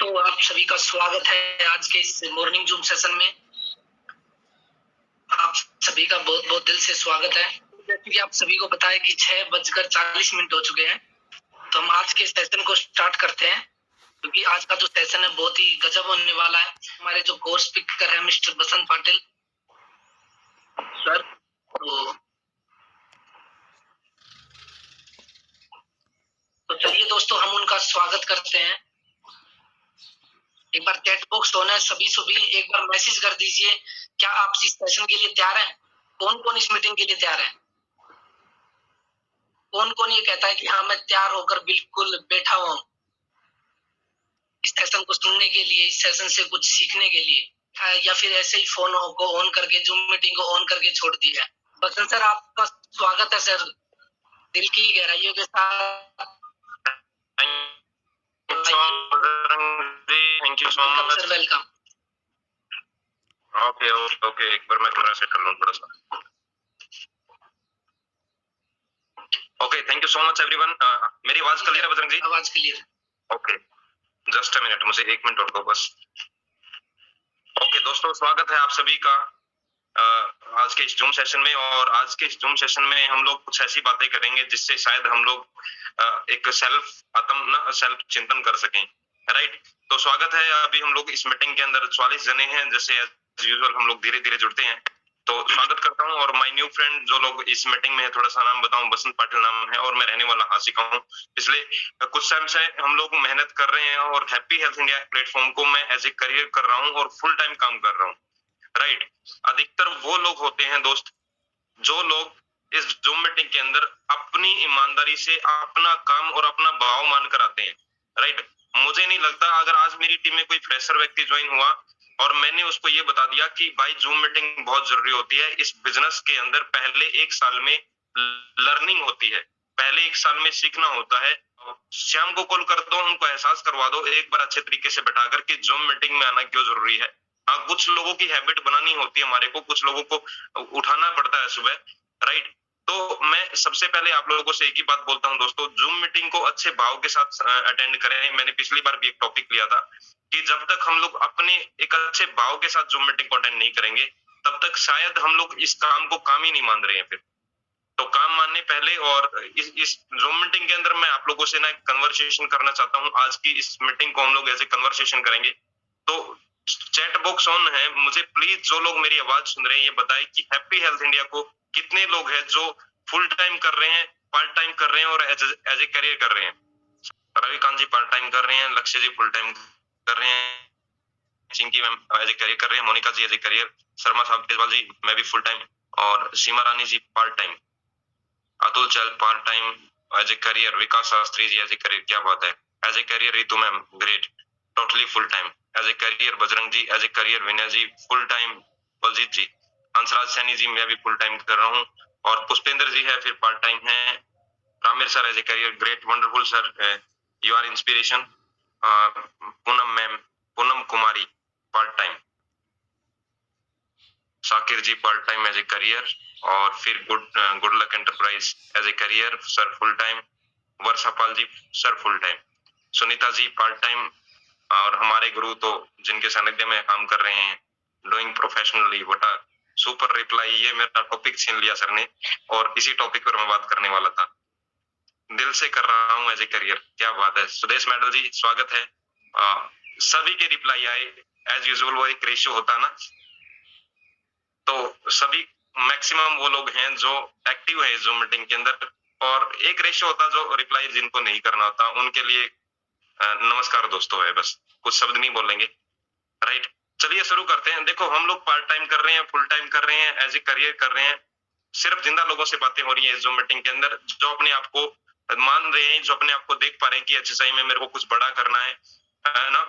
दोस्तों, आप सभी का स्वागत है आज के इस मॉर्निंग जूम सेशन में। आप सभी का बहुत बहुत दिल से स्वागत है। जैसे कि आप सभी को पता है कि 6:40 हो चुके हैं, तो हम आज के सेशन को स्टार्ट करते हैं, क्योंकि आज का जो सेशन है बहुत ही गजब होने वाला है। हमारे जो कोर्स स्पीकर है मिस्टर बसंत पाटिल सर, तो चलिए दोस्तों, हम उनका स्वागत करते हैं। एक बार चैट बॉक्स ऑन है, सभी एक बार मैसेज कर दीजिए, क्या आप इस सेशन के लिए तैयार हैं? कौन कौन इस मीटिंग के लिए तैयार है? कौन कौन ये कहता है कि हाँ मैं तैयार होकर बिल्कुल बैठा हूँ इस सेशन को सुनने के लिए, इस सेशन से कुछ सीखने के लिए, या फिर ऐसे ही फोन को ऑन करके जूम मीटिंग को ऑन करके छोड़ दिया है? बसंत सर, आपका स्वागत है सर, दिल की गहराइयों के साथ। Thank you so much sir, welcome. Okay, एक बार मैं कैमरा सेट कर लूं थोड़ा सा। Okay, thank you so much everyone. मेरी आवाज क्लियर है बजरंग जी? आवाज clear. Okay, just a minute, मुझे 1 मिनट और दो बस। ओके दोस्तों, स्वागत है आप सभी का आज के इस जूम सेशन में। और आज के इस जूम सेशन में हम लोग कुछ ऐसी बातें करेंगे जिससे शायद हम लोग एक सेल्फ चिंतन कर सकें, राइट। तो स्वागत है। अभी हम लोग इस मीटिंग के अंदर 44 जने हैं, जैसे एज यूजुअल हम लोग धीरे धीरे जुड़ते हैं, तो स्वागत करता हूं। और माय न्यू फ्रेंड जो लोग इस मीटिंग में है, थोड़ा सा नाम बताऊं, बसंत पाटिल नाम है और मैं रहने वाला हासिका हूं। पिछले कुछ टाइम से हम लोग मेहनत कर रहे हैं और हैप्पी हेल्थ इंडिया प्लेटफॉर्म को मैं एज ए करियर कर रहा हूं और फुल टाइम काम कर रहा हूं, राइट। अधिकतर वो लोग होते हैं दोस्त, जो लोग इस जूम मीटिंग के अंदर अपनी ईमानदारी से अपना काम और अपना भाव मानकर आते हैं, राइट। मुझे नहीं लगता अगर आज मेरी टीम में कोई फ्रेशर व्यक्ति ज्वाइन हुआ और मैंने उसको ये बता दिया कि भाई जूम मीटिंग बहुत जरूरी होती है इस बिजनेस के अंदर, पहले 1 साल में लर्निंग होती है, पहले 1 साल में सीखना होता है। श्याम को कॉल कर दो, उनको एहसास करवा दो एक बार अच्छे तरीके से बैठा कर कि जूम मीटिंग में आना क्यों जरूरी है। हाँ, कुछ लोगों की हैबिट बनानी होती है हमारे को, कुछ लोगों को उठाना पड़ता है सुबह, राइट। तो मैं सबसे पहले आप लोगों से एक ही बात बोलता हूं दोस्तों, जूम मीटिंग को अच्छे भाव के साथ अटेंड करें। मैंने पिछली बार भी एक टॉपिक लिया था कि जब तक हम लोग अपने एक अच्छे भाव के साथ जूम मीटिंग को अटेंड नहीं करेंगे, तब तक शायद हम लोग इस काम को काम ही नहीं मान रहे हैं। फिर तो काम मानने पहले। और इस जूम मीटिंग के अंदर मैं आप लोगों से ना कन्वर्सेशन करना चाहता हूं। आज की इस मीटिंग को हम लोग ऐसे कन्वर्सेशन करेंगे, तो चैट बॉक्स ऑन है, मुझे प्लीज जो लोग मेरी आवाज सुन रहे हैं ये बताएं कि हैप्पी हेल्थ इंडिया को कितने लोग हैं जो फुल टाइम कर रहे हैं, पार्ट टाइम कर रहे हैं और एज ए करियर कर रहे हैं। रविकांत जी पार्ट टाइम कर रहे हैं, लक्ष्य जी फुल टाइम कर रहे हैं, Chinki ma'am as a career कर रहे हैं, Monika ji as a career, Sharma साहब केजरीवाल जी मैं भी फुल टाइम, और सीमा रानी जी पार्ट टाइम, अतुल चल part time as a career, Vikas Shastri ji as a career, क्या बात है, as a career Ritu ma'am great, totally full time as a career, Bajrang ji as a career, Vinay ji full time, Baljeet जी, हंसराज सैनी जी मैं भी फुल टाइम कर रहा हूँ, और पुष्पेंद्र जी है फिर पार्ट टाइम है, Ramir sir as a career great wonderful sir, you are inspiration, Poonam ma'am, Poonam Kumari part time, Shakir ji part time as a career, और फिर good luck enterprise as a career sir full time, Varshapal ji sir full time, Sunita ji part time, और हमारे गुरु तो जिनके सानिध्य में काम कर रहे हैं, डूइंग प्रोफेशनली, वटा सुपर रिप्लाई। ये मेरा टॉपिक छीन लिया सर ने, और इसी टॉपिक पर मैं बात करने वाला था, दिल से कर रहा हूं एज ए करियर, क्या बात है। सुदेश मेडल जी स्वागत है। सभी के रिप्लाई आए, एज यूजुअल वो एक रेशियो होता ना, तो सभी मैक्सिमम वो लोग हैं जो एक्टिव है जूम मीटिंग के अंदर, और एक रेशियो होता जो रिप्लाई जिनको नहीं करना होता, उनके लिए नमस्कार दोस्तों है, बस कुछ शब्द नहीं बोलेंगे, राइट। चलिए शुरू करते हैं। देखो हम लोग पार्ट टाइम कर रहे हैं, फुल टाइम कर रहे हैं, एज ए करियर कर रहे हैं, सिर्फ जिंदा लोगों से बातें हो रही है इस जूम मीटिंग के अंदर, जो अपने आप को मान रहे हैं, जो अपने आप को देख पा रहे हैं कि एचएसआई में मेरे को कुछ बड़ा करना है ना,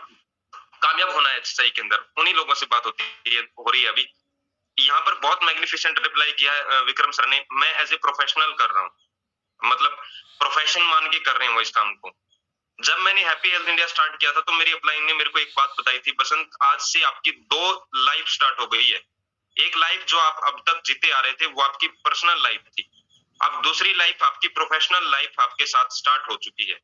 कामयाब होना है एचएसआई के अंदर, उन्हीं लोगों से बात हो रही है अभी। यहाँ पर बहुत मैग्निफिसेंट रिप्लाई किया है विक्रम सर ने, मैं एज ए प्रोफेशनल कर रहा हूँ, मतलब प्रोफेशन मान के कर रहे हैं वो इस काम को। जब मैंने हैप्पी हेल्थ इंडिया स्टार्ट किया था तो मेरी अपलाइन ने मेरे को एक बात बताई थी, बसंत आज से आपकी 2 लाइफ स्टार्ट हो गई है। एक लाइफ जो आप अब तक जीते आ रहे थे वो आपकी पर्सनल लाइफ थी, अब दूसरी लाइफ आपकी प्रोफेशनल लाइफ आपके साथ स्टार्ट हो चुकी है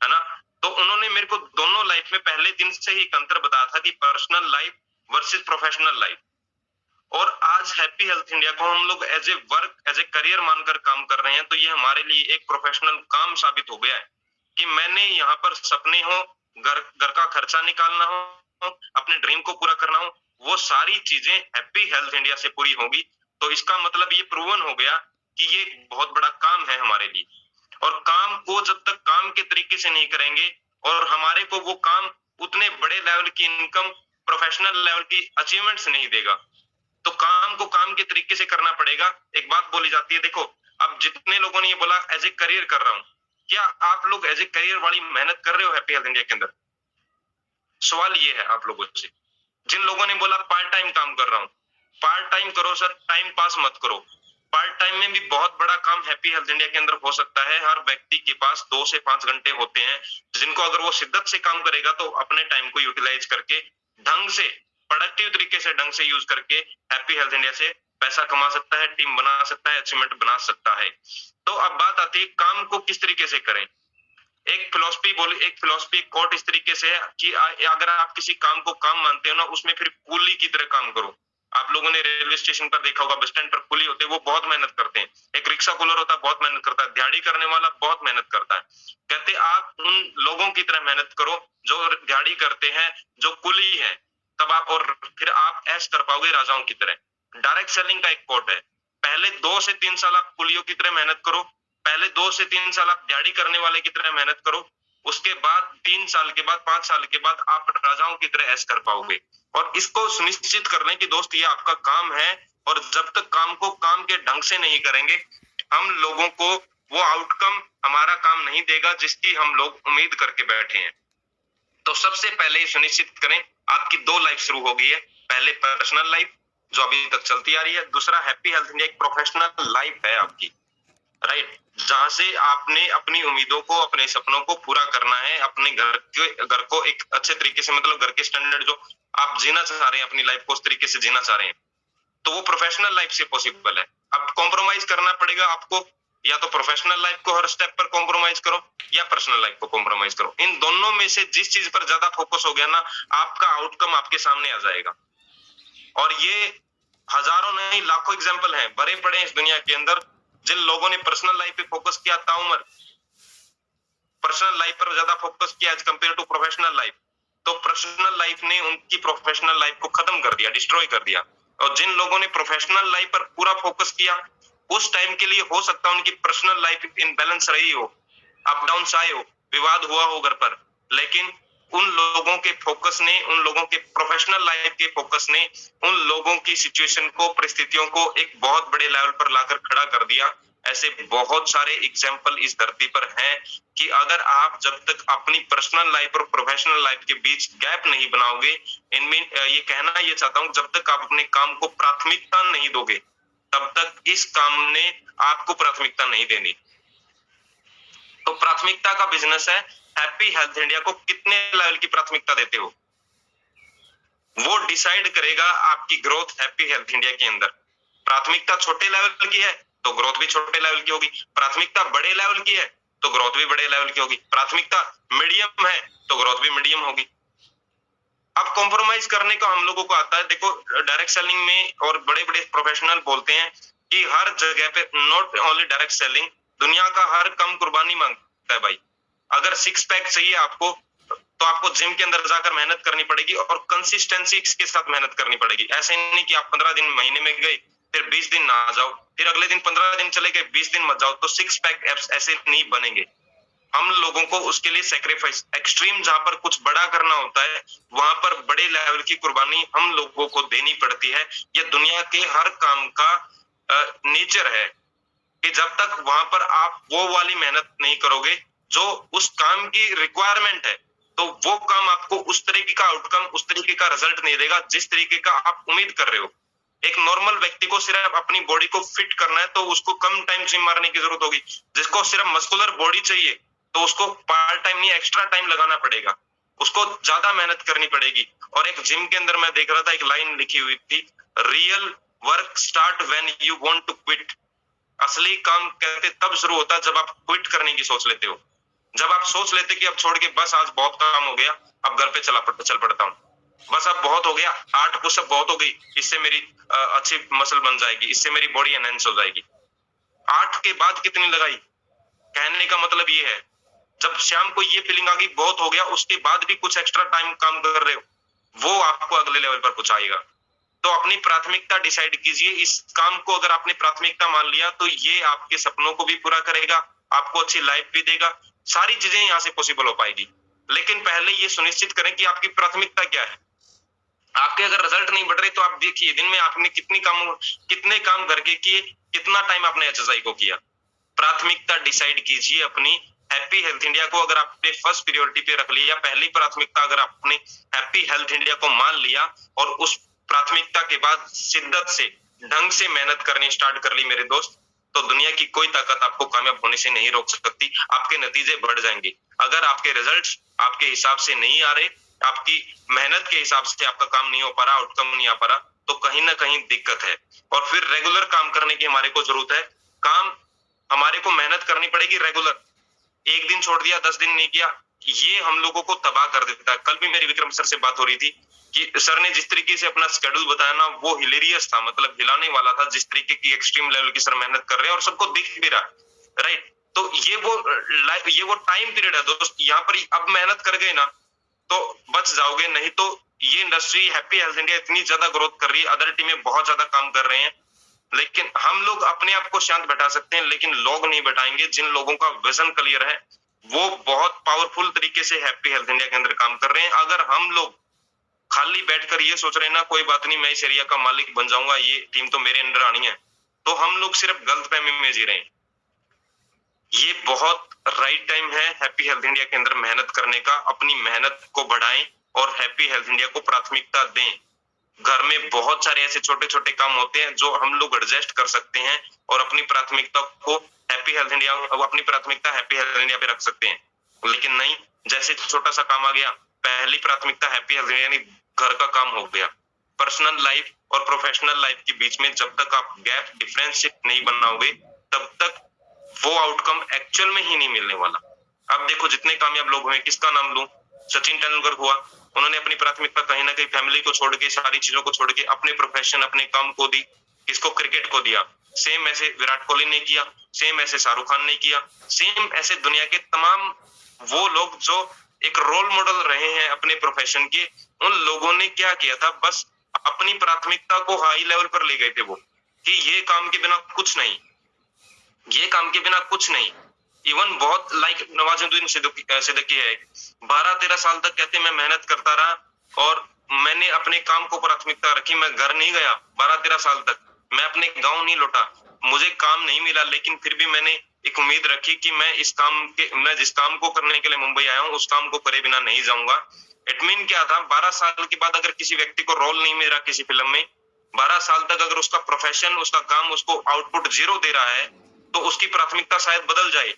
ना। तो तो उन्होंने मेरे को दोनों लाइफ में पहले दिन से ही एक अंतर बताया था कि personal life versus professional life. और आज हैप्पी हेल्थ इंडिया को हम लोग as a work, as a career मानकर काम कर रहे हैं, तो ये हमारे लिए एक प्रोफेशनल काम साबित हो गया है कि मैंने यहाँ पर सपने हो, घर का खर्चा निकालना हो, अपने ड्रीम को पूरा करना हो, वो सारी चीजें हैप्पी हेल्थ इंडिया से पूरी होगी। तो इसका मतलब ये प्रूवन हो गया कि ये बहुत बड़ा काम है हमारे लिए। और काम को जब तक काम के तरीके से नहीं करेंगे और हमारे को वो काम उतने बड़े लेवल की इनकम, प्रोफेशनल लेवल की अचीवमेंट्स नहीं देगा, तो काम को काम के तरीके से करना पड़ेगा। एक बात बोली जाती है, देखो अब जितने लोगों ने ये बोला एज ए करियर कर रहा हूं, क्या आप लोग एज ए करियर वाली मेहनत कर रहे हो हैप्पी हेल्थ इंडिया के अंदर? सवाल ये है आप लोगों से। जिन लोगों ने बोला पार्ट टाइम काम कर रहा हूं, पार्ट टाइम करो सर, टाइम पास मत करो। पार्ट टाइम में भी बहुत बड़ा काम हैप्पी हेल्थ इंडिया के अंदर हो सकता है। हर व्यक्ति के पास 2 से 5 घंटे होते हैं, जिनको अगर वो शिद्दत से काम करेगा तो अपने टाइम को यूटिलाइज करके ढंग से, प्रोडक्टिव तरीके से, ढंग से यूज करके हैप्पी हेल्थ इंडिया से पैसा कमा सकता है, टीम बना सकता है, अचीवमेंट बना सकता है। तो अब बात आती है काम को किस तरीके से करें। एक फिलॉसफी कोट इस तरीके से है कि अगर आप किसी काम को काम मानते हो ना, उसमें फिर कूली की तरह काम करो। आप लोगों ने रेलवे स्टेशन पर देखा होगा, बस स्टैंड पर कुली होते हैं, वो बहुत मेहनत करते हैं। एक रिक्शा कूलर होता है, बहुत मेहनत करता है। दिहाड़ी करने वाला बहुत मेहनत करता है। कहते आप उन लोगों की तरह मेहनत करो जो दिहाड़ी करते हैं, जो कुली है, तब आप, और फिर आप ऐश कर पाओगे राजाओं की तरह। डायरेक्ट सेलिंग का एक कोट है, पहले 2 से 3 साल आप कुलियों की तरह मेहनत करो, पहले 2 से 3 साल आप दिहाड़ी करने वाले की तरह मेहनत करो, उसके बाद 3 साल के बाद, 5 साल के बाद आप राजाओं की तरह ऐश कर पाओगे। और इसको सुनिश्चित कर लें कि दोस्त ये आपका काम है, और जब तक काम को काम के ढंग से नहीं करेंगे, हम लोगों को वो आउटकम हमारा काम नहीं देगा जिसकी हम लोग उम्मीद करके बैठे हैं। तो सबसे पहले सुनिश्चित करें, आपकी 2 लाइफ शुरू हो गई है। पहले पर्सनल लाइफ जो अभी तक चलती आ रही है, दूसरा हैप्पी हेल्थ इंडिया एक प्रोफेशनल लाइफ है आपकी, राइट, जहां से आपने अपनी उम्मीदों को, अपने सपनों को पूरा करना है, अपने घर को एक अच्छे तरीके से, मतलब घर के स्टैंडर्ड जो आप जीना चाह रहे हैं अपनी लाइफ को, उस तरीके से जीना चाह रहे हैं, तो वो प्रोफेशनल लाइफ से पॉसिबल है। अब कॉम्प्रोमाइज करना पड़ेगा आपको, या तो प्रोफेशनल लाइफ को हर स्टेप पर कॉम्प्रोमाइज करो या पर्सनल लाइफ को कॉम्प्रोमाइज करो। इन दोनों में से जिस चीज पर ज्यादा फोकस हो गया ना, आपका आउटकम आपके सामने आ जाएगा। और ये हजारों नहीं लाखों एग्जाम्पल हैं, भरे पड़े इस दुनिया के अंदर, जिन लोगों ने पर्सनल लाइफ पे फोकस किया, ताउम्र पर्सनल लाइफ पर ज्यादा फोकस किया as compare to professional life, तो पर्सनल लाइफ ने उनकी प्रोफेशनल लाइफ को खत्म कर दिया, डिस्ट्रॉय कर दिया। और जिन लोगों ने प्रोफेशनल लाइफ पर पूरा फोकस किया, उस टाइम के लिए हो सकता है उनकी पर्सनल लाइफ इनबैलेंस रही हो, अप डाउन आए हो, विवाद हुआ हो घर पर, लेकिन उन लोगों के फोकस ने, उन लोगों के प्रोफेशनल लाइफ के फोकस ने उन लोगों की सिचुएशन को, परिस्थितियों को एक बहुत बड़े लेवल पर लाकर खड़ा कर दिया। ऐसे बहुत सारे एग्जाम्पल इस धरती पर हैं कि अगर आप जब तक अपनी पर्सनल लाइफ और प्रोफेशनल लाइफ के बीच गैप नहीं बनाओगे, इनमें ये कहना ये चाहता हूं, जब तक आप अपने काम को प्राथमिकता नहीं दोगे, तब तक इस काम ने आपको प्राथमिकता नहीं देनी। तो प्राथमिकता का बिजनेस है। हैप्पी हेल्थ इंडिया को कितने लेवल की प्राथमिकता देते हो, वो डिसाइड करेगा आपकी ग्रोथ हैप्पी हेल्थ इंडिया के अंदर। प्राथमिकता छोटे लेवल की है तो ग्रोथ भी छोटे लेवल की होगी, प्राथमिकता बड़े लेवल की है तो ग्रोथ भी बड़े लेवल की होगी, प्राथमिकता मीडियम है तो ग्रोथ भी मीडियम होगी। अब कॉम्प्रोमाइज करने का हम लोगों को आता है। देखो डायरेक्ट सेलिंग में और बड़े बड़े प्रोफेशनल बोलते हैं कि हर जगह पे, नॉट ओनली डायरेक्ट सेलिंग, दुनिया का हर कम कुर्बानी मांगता है भाई। अगर 6 पैक चाहिए आपको, तो आपको जिम के अंदर जाकर मेहनत करनी पड़ेगी और कंसिस्टेंसी के साथ मेहनत करनी पड़ेगी। ऐसे नहीं कि आप 15 दिन महीने में गए, फिर 20 दिन ना जाओ, फिर अगले दिन 15 दिन चले गए, 20 दिन मत जाओ, तो 6 पैक एब्स ऐसे नहीं बनेंगे। हम लोगों को उसके लिए सेक्रीफाइस, एक्सट्रीम जहां पर कुछ बड़ा करना होता है, वहां पर बड़े लेवल की कुर्बानी हम लोगों को देनी पड़ती है। ये दुनिया के हर काम का नेचर है कि जब तक वहां पर आप वो वाली मेहनत नहीं करोगे जो उस काम की रिक्वायरमेंट है, तो वो काम आपको उस तरीके का आउटकम, उस तरीके का रिजल्ट नहीं देगा जिस तरीके का आप उम्मीद कर रहे हो। एक नॉर्मल व्यक्ति को सिर्फ अपनी बॉडी को फिट करना है तो उसको कम टाइम जिम मारने की जरूरत होगी। जिसको सिर्फ मस्कुलर बॉडी चाहिए तो उसको पार्ट टाइम नहीं, एक्स्ट्रा टाइम लगाना पड़ेगा, उसको ज्यादा मेहनत करनी पड़ेगी। और एक जिम के अंदर मैं देख रहा था, एक लाइन लिखी हुई थी, real work start when you want to quit. असली काम कहते तब शुरू होता है जब आप क्विट करने की सोच लेते हो। जब आप सोच लेते कि अब छोड़ के बस आज बहुत काम हो गया, अब घर पे चल पड़ता हूँ, बस अब बहुत हो गया, 8 पुशअप बहुत हो गई, इससे मेरी अच्छी मसल बन जाएगी, इससे मेरी बॉडी एनहेंस हो जाएगी। 8 के बाद कितनी लगाई? कहने का मतलब ये है, जब शाम को ये फीलिंग आ गई बहुत हो गया, उसके बाद भी कुछ एक्स्ट्रा टाइम काम कर रहे हो, वो आपको अगले लेवल पर पहुंचाएगा। तो अपनी प्राथमिकता डिसाइड कीजिए। इस काम को अगर आपने प्राथमिकता मान लिया तो ये आपके सपनों को भी पूरा करेगा, आपको अच्छी लाइफ भी देगा, सारी चीजें यहाँ से पॉसिबल हो पाएगी। लेकिन पहले ये सुनिश्चित करें कि आपकी प्राथमिकता क्या है। आपके अगर रिजल्ट नहीं बढ़ रहे तो आप देखिए दिन में आपने कितने काम घर के किए, कितना टाइम आपने एक्सरसाइज को किया। प्राथमिकता डिसाइड कीजिए अपनी। हैप्पी हेल्थ इंडिया को अगर आपने फर्स्ट प्रायोरिटी पे रख लिया, पहली प्राथमिकता अगर आपने हैप्पी हेल्थ इंडिया को मान लिया और उस प्राथमिकता के बाद शिद्दत से ढंग से मेहनत करनी स्टार्ट कर ली मेरे दोस्त, तो दुनिया की कोई ताकत आपको कामयाब होने से नहीं रोक सकती। आपके नतीजे बढ़ जाएंगे। अगर आपके रिजल्ट्स आपके हिसाब से नहीं आ रहे, आपकी मेहनत के हिसाब से आपका काम नहीं हो पा रहा, आउटकम नहीं आ पा रहा, तो कहीं ना कहीं दिक्कत है। और फिर रेगुलर काम करने की हमारे को जरूरत है। काम हमारे को मेहनत करनी पड़ेगी रेगुलर। एक दिन छोड़ दिया, 10 दिन नहीं किया, ये हम लोगों को तबाह कर देता है। कल भी मेरी विक्रम सर से बात हो रही थी कि सर ने जिस तरीके से अपना शेड्यूल बताया ना, वो हिलेरियस था, मतलब हिलाने वाला था। जिस तरीके की एक्सट्रीम लेवल की सर मेहनत कर रहे हैं और सबको दिख भी रहा, राइट। तो ये वो टाइम पीरियड है दोस्त, यहाँ पर अब मेहनत कर गए ना तो बच जाओगे, नहीं तो ये इंडस्ट्री हैप्पी हेल्थ इंडिया इतनी ज्यादा ग्रोथ कर रही है, अदर टीमें बहुत ज्यादा काम कर रहे हैं, लेकिन हम लोग अपने आप को शांत बैठा सकते हैं, लेकिन लोग नहीं बैठाएंगे। जिन लोगों का विजन क्लियर है वो बहुत पावरफुल तरीके से हैप्पी हेल्थ इंडिया के अंदर काम कर रहे हैं। अगर हम लोग खाली बैठकर ये सोच रहे हैं ना कोई बात नहीं मैं इस एरिया का मालिक बन जाऊंगा, ये टीम तो मेरे अंडर आनी है, तो हम लोग सिर्फ गलतफहमी में जी रहे हैं। ये बहुत राइट टाइम है हैप्पी हेल्थ इंडिया के अंदर मेहनत करने का। अपनी मेहनत को बढ़ाएं और हैप्पी हेल्थ इंडिया को प्राथमिकता दें। घर में बहुत सारे ऐसे छोटे छोटे काम होते हैं जो हम लोग एडजस्ट कर सकते हैं और अपनी प्राथमिकता को हैप्पी हेल्थ इंडिया, अपनी प्राथमिकता हैप्पी हेल्थ इंडिया पे रख सकते हैं। लेकिन नहीं, जैसे छोटा सा काम आ गया, पहली प्राथमिकता हैप्पी हेल्थ इंडिया यानी घर का काम हो गया। पर्सनल लाइफ और प्रोफेशनल लाइफ के बीच में जब तक आप गैप डिफरेंशिएट नहीं बनाओगे तब तक वो आउटकम एक्चुअल में ही नहीं मिलने वाला। अब देखो जितने कामयाब लोग हुए, किसका नाम लूं, सचिन तेंदुलकर हुआ, उन्होंने अपनी प्राथमिकता कहीं ना कहीं फैमिली को छोड़ के, सारी चीजों को छोड़ के अपने प्रोफेशन, अपने काम को दी, किसको, क्रिकेट को दिया। सेम ऐसे विराट कोहली ने किया, सेम ऐसे शाहरुख खान ने किया, सेम ऐसे दुनिया के तमाम वो लोग जो एक रोल मॉडल रहे हैं अपने प्रोफेशन के, उन लोगों ने क्या किया था, बस अपनी प्राथमिकता को हाई लेवल पर ले गए थे वो, कि ये काम के बिना कुछ नहीं, ये काम के बिना कुछ नहीं। इवन बहुत लाइक नवाजुद्दीन सिद्दीकी है, 12-13 साल तक कहते मैं मेहनत करता रहा और मैंने अपने काम को प्राथमिकता रखी, मैं घर नहीं गया 12-13 साल तक, मैं अपने गांव नहीं लौटा, मुझे काम नहीं मिला, लेकिन फिर भी मैंने एक उम्मीद रखी कि मैं जिस काम को करने के लिए मुंबई आया हूँ उस काम को करे बिना नहीं जाऊंगा। इट मीन क्या था, 12 साल के बाद अगर किसी व्यक्ति को रोल नहीं मिल रहा किसी फिल्म में, 12 साल तक अगर उसका प्रोफेशन, उसका काम उसको आउटपुट 0 दे रहा है, तो उसकी प्राथमिकता शायद बदल जाए।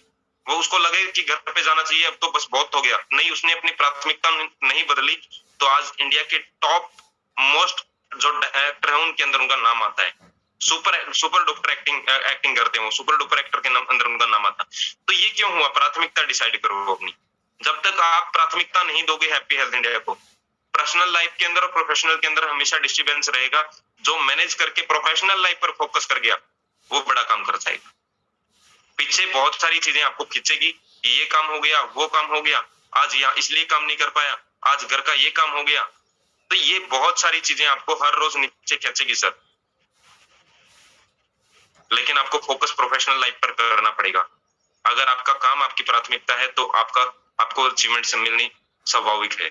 वो उसको लगे कि घर पे जाना चाहिए, अब तो बस बहुत हो गया। नहीं, उसने अपनी प्राथमिकता नहीं बदली, तो आज इंडिया के टॉप मोस्ट जो एक्टर है उनके अंदर उनका नाम आता है। सुपर डुपर एक्टिंग करते हैं वो, सुपर डुपर एक्टर के अंदर उनका नाम आता है। तो ये क्यों हुआ? प्राथमिकता डिसाइड करो अपनी। जब तक आप प्राथमिकता नहीं दोगे हैप्पी हेल्थ इंडिया को, पर्सनल लाइफ के अंदर और प्रोफेशनल के अंदर हमेशा डिस्टर्बेंस रहेगा। जो मैनेज करके प्रोफेशनल लाइफ पर फोकस कर गया वो बड़ा काम कर जाएगा। पीछे बहुत सारी चीजें आपको खींचेगी, ये काम हो गया, वो काम हो गया, आज यहाँ इसलिए काम नहीं कर पाया, आज घर का ये काम हो गया, तो ये बहुत सारी चीजें आपको हर रोज नीचे खींचेगी सर। लेकिन आपको फोकस प्रोफेशनल लाइफ पर करना पड़ेगा। अगर आपका काम आपकी प्राथमिकता है तो आपको अचीवमेंट से मिलनी स्वाभाविक है।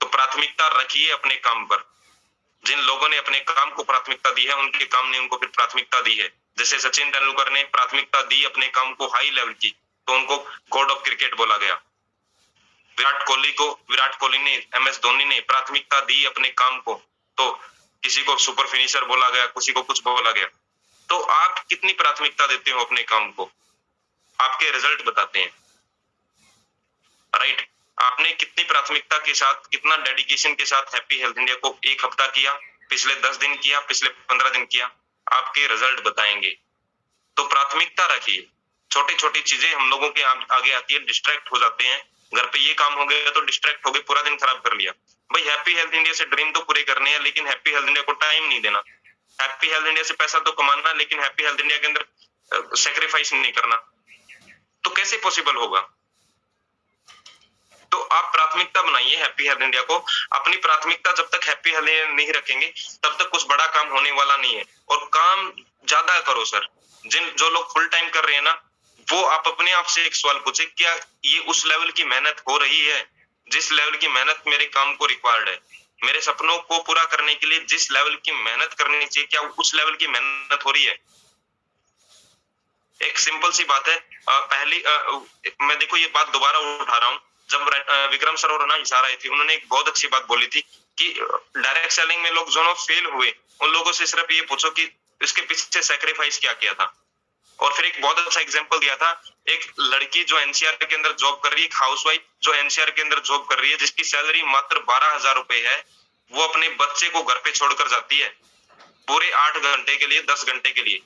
तो प्राथमिकता रखिए अपने काम पर। जिन लोगों ने अपने काम को प्राथमिकता दी है उनके काम ने उनको फिर प्राथमिकता दी है। जैसे सचिन तेंदुलकर ने प्राथमिकता दी अपने काम को हाई लेवल की, तो उनको गॉड ऑफ क्रिकेट बोला गया। विराट कोहली ने, MS धोनी ने प्राथमिकता दी अपने काम को, तो किसी को सुपर फिनिशर बोला गया, किसी को कुछ बोला गया। तो आप कितनी प्राथमिकता देते हो अपने काम को, आपके रिजल्ट बताते हैं, राइट। आपने कितनी प्राथमिकता के साथ, कितना डेडिकेशन के साथ हैप्पी हेल्थ इंडिया को 1 हफ्ता किया, पिछले 10 दिन किया, पिछले 15 दिन किया, आपके रिजल्ट बताएंगे। तो प्राथमिकता रखिए। छोटी छोटी चीजें हम लोगों के आगे आती है, डिस्ट्रैक्ट हो जाते हैं। घर पे ये काम हो गया तो डिस्ट्रैक्ट हो गए, पूरा दिन खराब कर लिया। भाई हैप्पी हेल्थ इंडिया से ड्रीम तो पूरे करने हैं, लेकिन हैप्पी हेल्थ इंडिया को टाइम नहीं देना। हैप्पी हेल्थ इंडिया से पैसा तो कमाना, लेकिन हैप्पी हेल्थ इंडिया के अंदर सेक्रीफाइस नहीं करना, तो कैसे पॉसिबल होगा? तो आप प्राथमिकता बनाइए हैप्पी हेल्थ इंडिया को। अपनी प्राथमिकता जब तक हैप्पी हेल्थ इंडिया नहीं रखेंगे तब तक कुछ बड़ा काम होने वाला नहीं है। और काम ज्यादा करो सर। जो लोग फुल टाइम कर रहे हैं ना, वो आप अपने आप से एक सवाल पूछे, क्या ये उस लेवल की मेहनत हो रही है जिस लेवल की मेहनत मेरे काम को रिक्वायर्ड है? मेरे सपनों को पूरा करने के लिए जिस लेवल की मेहनत करनी चाहिए, क्या उस लेवल की मेहनत हो रही है? एक सिंपल सी बात है। पहली मैं देखो ये बात दोबारा उठा रहा हूँ। जब विक्रम सर और ना हिसार आई थी, उन्होंने एक बहुत अच्छी बात बोली थी कि डायरेक्ट सेलिंग में लोग जो फेल हुए, उन लोगों से सिर्फ ये पूछो कि इसके पीछे सेक्रीफाइस क्या किया था। और फिर एक बहुत अच्छा एग्जांपल दिया था, एक लड़की जो एनसीआर के अंदर जॉब कर रही है, एक हाउसवाइफ जो एनसीआर के अंदर जॉब कर रही है, जिसकी सैलरी मात्र 12,000 रुपए है, वो अपने बच्चे को घर पे छोड़कर जाती है पूरे 8 घंटे के लिए, 10 घंटे के लिए।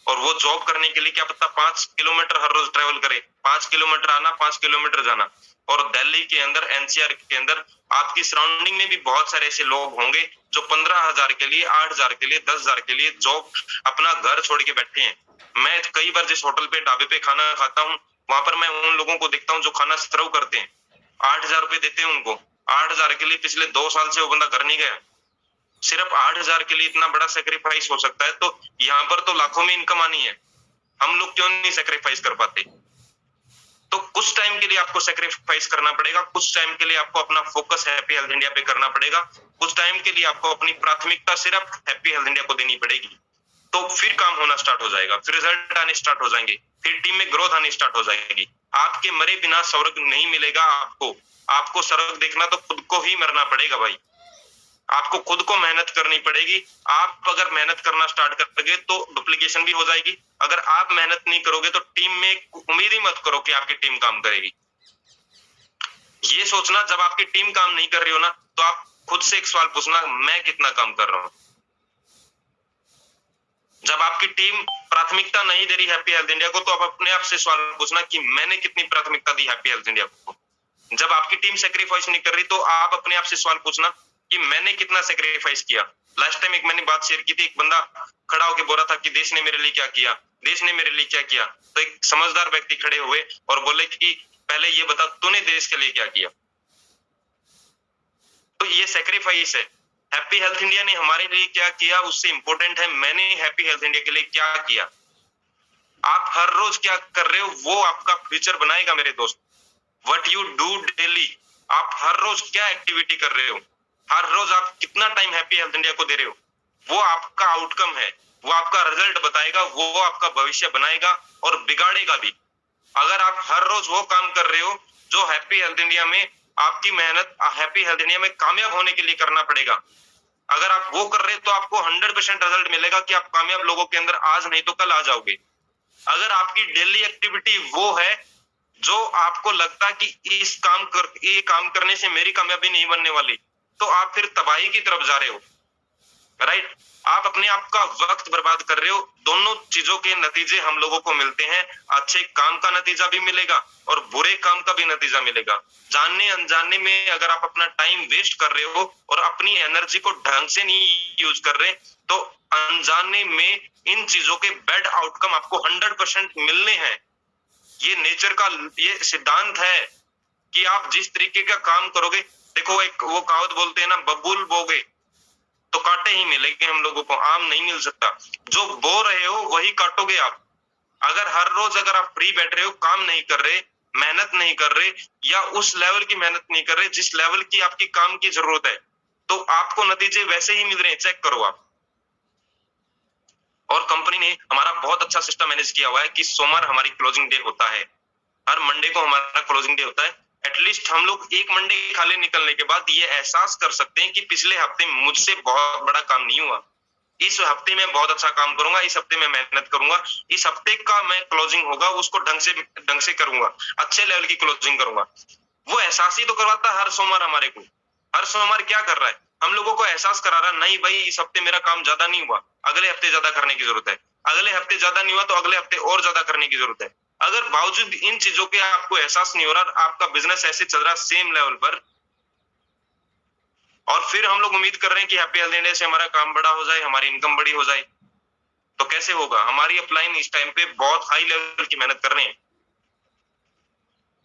और वो जॉब करने के लिए क्या पता 5 किलोमीटर हर रोज ट्रेवल करे, 5 किलोमीटर आना, 5 किलोमीटर जाना। और दिल्ली के अंदर, एनसीआर के अंदर, आपकी सराउंडिंग में भी बहुत सारे ऐसे लोग होंगे जो 15,000 के लिए, 8,000 के लिए, 10,000 के लिए जॉब, अपना घर छोड़ के बैठे हैं। मैं कई बार जिस होटल पे, ढाबे पे खाना खाता हूँ, वहां पर मैं उन लोगों को देखता हूँ जो खाना सर्व करते हैं, 8,000 रुपए देते हैं उनको। 8,000 के लिए पिछले 2 साल से वो बंदा घर नहीं गया। सिर्फ 8,000 के लिए इतना बड़ा सेक्रीफाइस हो सकता है, तो यहाँ पर तो लाखों में इनकम आनी है। हम लोग क्यों नहीं सेक्रीफाइस कर पाते? तो कुछ टाइम के लिए आपको सेक्रीफाइस करना पड़ेगा, कुछ टाइम के लिए आपको अपना फोकस हैप्पी हेल्थ इंडिया पे करना पड़ेगा, कुछ टाइम के लिए आपको अपनी प्राथमिकता सिर्फ हैप्पी हेल्थ इंडिया को देनी पड़ेगी। तो फिर काम होना स्टार्ट हो जाएगा, फिर रिजल्ट आने स्टार्ट हो जाएंगे, फिर टीम में ग्रोथ आनी स्टार्ट हो जाएगी। आपके मरे बिना स्वर्ग नहीं मिलेगा आपको। आपको स्वर्ग देखना तो खुद को ही मरना पड़ेगा भाई। आपको खुद को मेहनत करनी पड़ेगी। आप अगर मेहनत करना स्टार्ट करोगे तो डुप्लीकेशन भी हो जाएगी। अगर आप मेहनत नहीं करोगे तो टीम में उम्मीद ही मत करो कि आपकी टीम काम करेगी। ये सोचना, जब आपकी टीम काम नहीं कर रही हो ना, तो आप खुद से एक सवाल पूछना, मैं कितना काम कर रहा हूं? जब आपकी टीम प्राथमिकता नहीं दे रही हैप्पी हेल्थ इंडिया को, तो आप अपने आप से सवाल पूछना कि मैंने कितनी प्राथमिकता दी हैप्पी हेल्थ इंडिया को। जब आपकी टीम सेक्रीफाइस नहीं कर रही, तो आप अपने आप से सवाल पूछना कि मैंने कितना सेक्रीफाइस किया। लास्ट टाइम एक मैंने बात शेयर की थी, एक बंदा खड़ा होकर बोल रहा था कि देश ने मेरे लिए क्या किया, देश ने मेरे लिए क्या किया। तो एक समझदार व्यक्ति खड़े हुए और बोले कि पहले ये बता तूने देश के लिए क्या किया। तो ये सेक्रीफाइस है। हैप्पी हेल्थ इंडिया ने हमारे लिए क्या किया उससे इंपॉर्टेंट है मैंने हैप्पी हेल्थ इंडिया के लिए क्या किया। आप हर रोज क्या कर रहे हो वो आपका फ्यूचर बनाएगा मेरे दोस्त। व्हाट यू डू डेली, आप हर रोज क्या एक्टिविटी कर रहे हो, हर रोज आप कितना टाइम हैप्पी हेल्थ इंडिया को दे रहे हो, वो आपका आउटकम है, वो आपका रिजल्ट बताएगा, वो आपका भविष्य बनाएगा और बिगाड़ेगा भी। अगर आप हर रोज वो काम कर रहे हो जो हैप्पी हेल्थ इंडिया में आपकी मेहनत हैप्पी हेल्थ इंडिया में कामयाब होने के लिए करना पड़ेगा, अगर आप वो कर रहे हैं तो आपको 100% रिजल्ट मिलेगा कि आप कामयाब लोगों के अंदर आज नहीं तो कल आ जाओगे। अगर आपकी डेली एक्टिविटी वो है जो आपको लगता है कि ये काम करने से मेरी कामयाबी नहीं बनने वाली, तो आप फिर तबाही की तरफ जा रहे हो। राइट, आप अपने आप का वक्त बर्बाद कर रहे हो। दोनों चीजों के नतीजे हम लोगों को मिलते हैं, अच्छे काम का नतीजा भी मिलेगा और बुरे काम का भी नतीजा मिलेगा। जानने अनजाने में अगर आप अपना टाइम वेस्ट कर रहे हो और अपनी एनर्जी को ढंग से नहीं यूज कर रहे, तो अनजाने में इन चीजों के बैड आउटकम आपको 100% मिलने हैं। ये नेचर का ये सिद्धांत है कि आप जिस तरीके का काम करोगे, देखो एक वो कहावत बोलते हैं ना, बबूल बोगे तो कांटे ही मिलेंगे हम लोगों को, आम नहीं मिल सकता। जो बो रहे हो वही काटोगे आप। अगर हर रोज अगर आप फ्री बैठ रहे हो, काम नहीं कर रहे, मेहनत नहीं कर रहे या उस लेवल की मेहनत नहीं कर रहे जिस लेवल की आपकी काम की जरूरत है, तो आपको नतीजे वैसे ही मिल रहे हैं, चेक करो आप। और कंपनी ने हमारा बहुत अच्छा सिस्टम मैनेज किया हुआ है कि सोमवार हमारी क्लोजिंग डे होता है, हर मंडे को हमारा क्लोजिंग डे होता है। एटलीस्ट हम लोग एक मंडे खाली निकलने के बाद ये एहसास कर सकते हैं कि पिछले हफ्ते मुझसे बहुत बड़ा काम नहीं हुआ, इस हफ्ते में बहुत अच्छा काम करूंगा, इस हफ्ते में मेहनत करूंगा, इस हफ्ते का मैं क्लोजिंग होगा उसको ढंग से करूंगा, अच्छे लेवल की क्लोजिंग करूंगा। वो एहसास ही तो करवाता हर सोमवार हमारे को। हर सोमवार क्या कर रहा है, हम लोगों को एहसास करा रहा, नहीं भाई इस हफ्ते मेरा काम ज्यादा नहीं हुआ, अगले हफ्ते ज्यादा करने की जरूरत है, अगले हफ्ते ज्यादा नहीं हुआ तो अगले हफ्ते और ज्यादा करने की जरूरत है। अगर बावजूद इन चीजों के आपको एहसास नहीं हो रहा, आपका बिजनेस ऐसे चल रहा सेम लेवल पर, और फिर हम लोग उम्मीद कर रहे हैं कि हैप्पी हेल्थ इंडिया से हमारा काम बड़ा हो जाए, हमारी इनकम बड़ी हो जाए, तो कैसे होगा? हमारी अपलाइन इस टाइम पे बहुत हाई लेवल की मेहनत कर रहे हैं।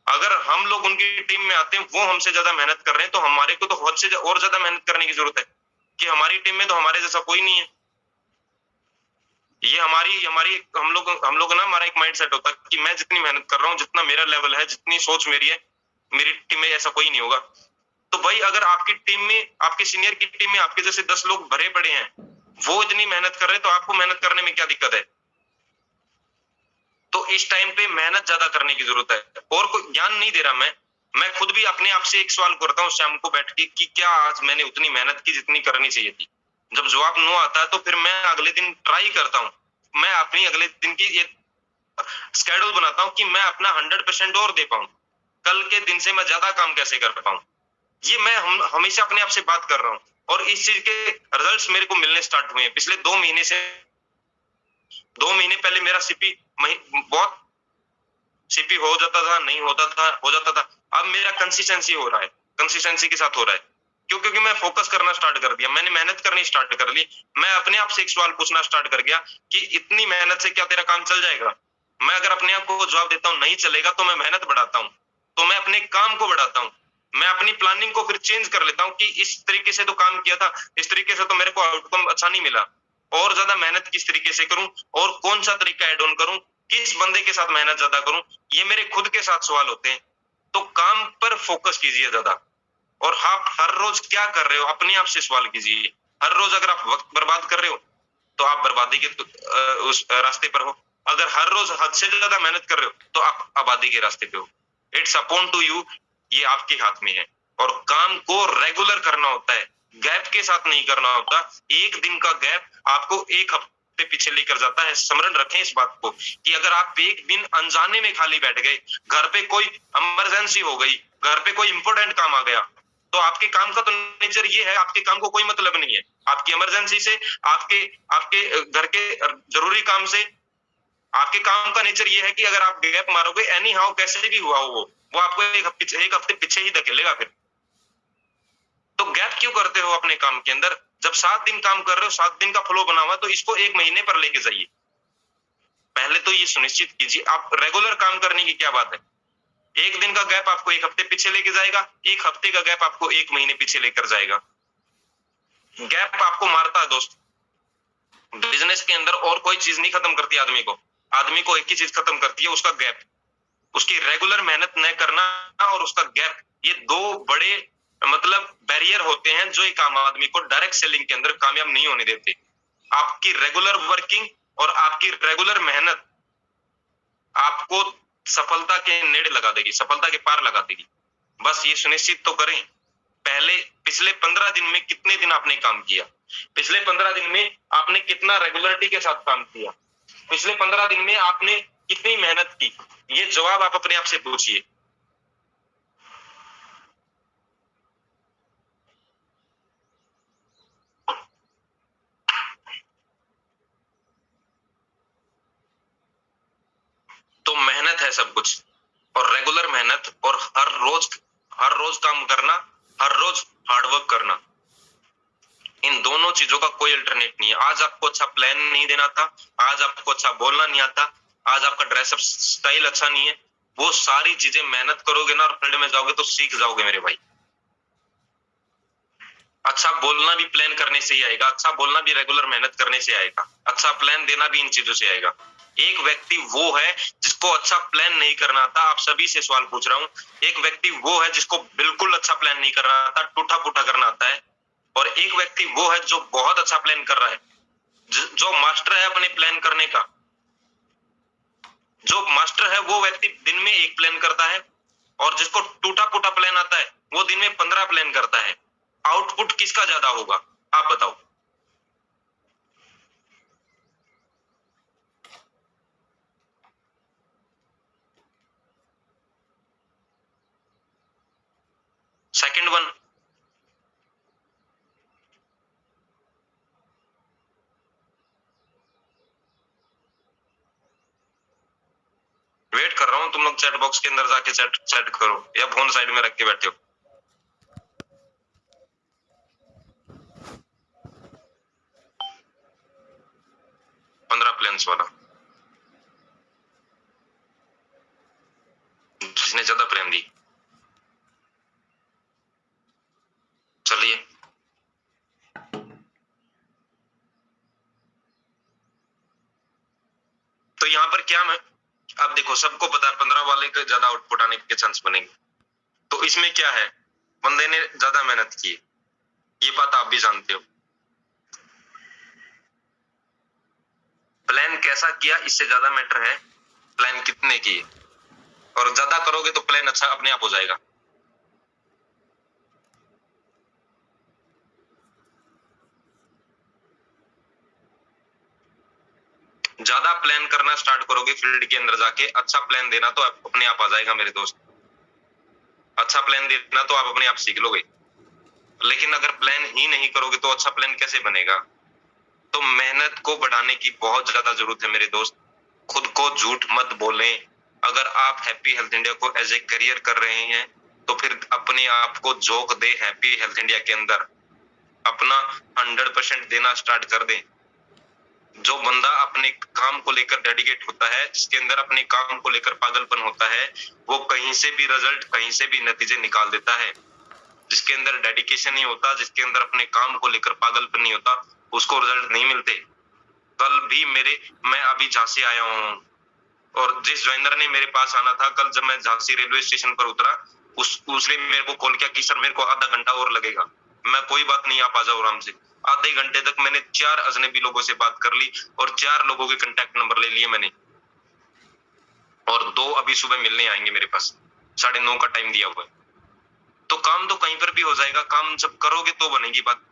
अगर हम लोग उनकी टीम में आते हैं, वो हमसे ज्यादा मेहनत कर रहे हैं, तो हमारे को तो हद से और ज्यादा मेहनत करने की जरूरत है कि हमारी टीम में तो हमारे जैसा कोई नहीं है। ये हमारी हमारी हम लोग ना, हमारा एक माइंड सेट होता है कि मैं जितनी मेहनत कर रहा हूँ, जितना मेरा लेवल है, जितनी सोच मेरी है, मेरी टीम में ऐसा कोई नहीं होगा। तो भाई अगर आपकी टीम में, आपके सीनियर की टीम में आपके जैसे 10 लोग भरे पड़े हैं, वो इतनी मेहनत कर रहे हैं, तो आपको मेहनत करने में क्या दिक्कत है? तो इस टाइम पे मेहनत ज्यादा करने की जरूरत है। और कोई ज्ञान नहीं दे रहा मैं खुद भी अपने आप से एक सवाल करता हूँ शाम को बैठ के कि क्या आज मैंने उतनी मेहनत की जितनी करनी चाहिए थी? जब जवाब नो आता है तो फिर मैं अगले दिन ट्राई करता हूँ, मैं अपनी अगले दिन की एक स्केड्यूल बनाता हूँ कि मैं अपना 100% और दे पाऊँ, कल के दिन से मैं ज्यादा काम कैसे कर पाऊँ। ये मैं हमेशा अपने आप से बात कर रहा हूँ, और इस चीज के रिजल्ट्स मेरे को मिलने स्टार्ट हुए हैं पिछले 2 महीने से। 2 महीने पहले मेरा बहुत सीपी हो जाता था, नहीं होता था, हो जाता था। अब मेरा कंसिस्टेंसी हो रहा है, कंसिस्टेंसी के साथ हो रहा है। क्यों? क्योंकि मैं फोकस करना स्टार्ट कर दिया, मैंने मेहनत करनी स्टार्ट कर ली। मैं अपने आप से एक सवाल पूछना स्टार्ट कर गया कि इतनी मेहनत से क्या तेरा काम चल जाएगा? मैं अगर अपने आप को जवाब देता हूँ नहीं चलेगा, तो मैं मेहनत बढ़ाता हूँ, तो मैं अपने काम को बढ़ाता हूँ, मैं अपनी प्लानिंग को फिर चेंज कर लेता हूँ कि इस तरीके से तो काम किया था, इस तरीके से तो मेरे को आउटकम अच्छा नहीं मिला, और ज्यादा मेहनत किस तरीके से करूं, और कौन सा तरीका एड ऑन करूं, किस बंदे के साथ मेहनत ज्यादा करूं। ये मेरे खुद के साथ सवाल होते हैं। तो काम पर फोकस कीजिए ज्यादा, और आप हर रोज क्या कर रहे हो अपने आप से सवाल कीजिए। हर रोज अगर आप वक्त बर्बाद कर रहे हो, तो आप बर्बादी के उस रास्ते पर हो। अगर हर रोज हद से ज्यादा मेहनत कर रहे हो, तो आप आबादी के रास्ते पे हो। इट्स अपॉन टू यू, ये आपके हाथ में है। और काम को रेगुलर करना होता है, गैप के साथ नहीं करना होता। एक दिन का गैप आपको एक हफ्ते पीछे लेकर जाता है। स्मरण रखें इस बात को कि अगर आप एक दिन अनजाने में खाली बैठ गए, घर पे कोई इमरजेंसी हो गई, घर पे कोई इंपॉर्टेंट काम आ गया, तो आपके काम का तो नेचर ये है, आपके काम को कोई मतलब नहीं है। आपकी इमरजेंसी से, आपके आपके घर के जरूरी काम से, आपके काम का नेचर ये है कि अगर आप गैप मारोगे, एनी हाउ कैसे भी हुआ हो, वो आपको एक हफ्ते पीछे ही धकेलेगा फिर। तो गैप क्यों करते हो अपने काम के अंदर? जब 7 दिन काम कर रहे हो, 7 दिन का फ्लो बना हुआ, तो इसको 1 महीने पर लेके जाइए। पहले तो ये सुनिश्चित कीजिए, आप रेगुलर काम करने की क्या बात है। एक दिन का गैप आपको एक हफ्ते पीछे लेके जाएगा, एक हफ्ते का गैप आपको 1 महीने पीछे लेकर जाएगा। गैप आपको मारता है दोस्त। बिजनेस के अंदर और कोई चीज नहीं खत्म करती आदमी को। आदमी को एक ही चीज खत्म करती है, उसका गैप। उसकी रेगुलर मेहनत न करना और उसका गैप, ये दो बड़े मतलब बैरियर होते हैं जो एक आम आदमी को डायरेक्ट सेलिंग के अंदर कामयाब नहीं होने देते। आपकी रेगुलर वर्किंग और आपकी रेगुलर मेहनत आपको सफलता के नेड़े लगा देगी, सफलता के पार लगा देगी। बस ये सुनिश्चित तो करें, पहले पिछले 15 दिन में कितने दिन आपने काम किया, पिछले 15 दिन में आपने कितना रेगुलरिटी के साथ काम किया, पिछले 15 दिन में आपने कितनी मेहनत की। ये जवाब आप अपने आप से पूछिए। तो मेहनत है सब कुछ, और रेगुलर मेहनत, और हर रोज काम करना, हर रोज हार्डवर्क करना, इन दोनों चीजों का कोई अल्टरनेट नहीं है। आज आपको अच्छा प्लान नहीं देना आता, आज आपको अच्छा बोलना नहीं आता, आज आपका ड्रेसअप स्टाइल अच्छा नहीं है, वो सारी चीजें मेहनत करोगे ना और फील्ड में जाओगे तो सीख जाओगे मेरे भाई। अच्छा बोलना भी प्लान करने से ही आएगा, अच्छा बोलना भी रेगुलर मेहनत करने से आएगा, अच्छा प्लान देना भी इन चीजों से आएगा। एक व्यक्ति वो है जिसको अच्छा प्लान नहीं करना आता, आप सभी से सवाल पूछ रहा हूँ। एक व्यक्ति वो है जिसको बिल्कुल अच्छा प्लान नहीं करना आता, टूटा फूटा करना आता है। और एक व्यक्ति वो है जो बहुत अच्छा प्लान कर रहा है, जो मास्टर है अपने प्लान करने का। जो मास्टर है वो व्यक्ति दिन में एक प्लान करता है, और जिसको टूटा फूटा प्लान आता है वो दिन में 15 प्लान करता है। आउटपुट किसका ज्यादा होगा, आप बताओ। सेकंड वन, वेट तुम लोग चैट बॉक्स के अंदर जाके चैट करो या फोन साइड में रख के बैठे हो। प्लेन्स वाला जिसने ज्यादा प्रेम दी। चलिए तो यहाँ पर क्या मैं अब देखो सबको पता है 15 वाले के ज्यादा आउटपुट आने के चांस बनेंगे। तो इसमें क्या है, बंदे ने ज्यादा मेहनत की, ये बात आप भी जानते हो। प्लान कैसा किया इससे ज्यादा मैटर है प्लान कितने किए, और ज्यादा करोगे तो प्लान अच्छा अपने आप हो जाएगा। ज्यादा प्लान करना स्टार्ट करोगे फील्ड के अंदर जाके, अच्छा प्लान देना तो अपने आप आ जाएगा मेरे दोस्त। अच्छा प्लान देना तो आप अपने आप सीख लोगे, लेकिन अगर प्लान ही नहीं करोगे तो अच्छा प्लान कैसे बनेगा। तो मेहनत को बढ़ाने की बहुत ज्यादा जरूरत है मेरे दोस्त। खुद को झूठ मत बोलें। अगर आप हैप्पी हेल्थ इंडिया को एज ए करियर कर रहे हैं तो फिर अपने आप को झोंक दे हैप्पी हेल्थ इंडिया के अंदर, अपना 100% देना स्टार्ट कर दे। जो बंदा अपने काम को लेकर डेडिकेट होता है, जिसके अंदर अपने काम को लेकर पागलपन होता है, वो कहीं से भी रिजल्ट, कहीं से भी नतीजे निकाल देता है। जिसके अंदर डेडिकेशन नहीं होता, जिसके अंदर अपने काम को लेकर पागलपन नहीं होता, उसको रिजल्ट नहीं मिलते। कल भी मैं अभी झांसी आया हूँ और जिस ज्वाइनर ने मेरे पास आना था, कल जब मैं झांसी रेलवे स्टेशन पर उतरा, उसने मेरे को कॉल किया कि सर मेरे को आधा घंटा और लगेगा। मैं कोई बात नहीं, आप आ जाओ आराम से। आधे घंटे तक मैंने 4 अजनबी लोगों से बात कर ली और 4 लोगों के कांटेक्ट नंबर ले लिए मैंने, और 2 अभी सुबह मिलने आएंगे मेरे पास। 9:30 का टाइम दिया हुआ है। तो काम तो कहीं पर भी हो जाएगा, काम जब करोगे तो बनेगी बात।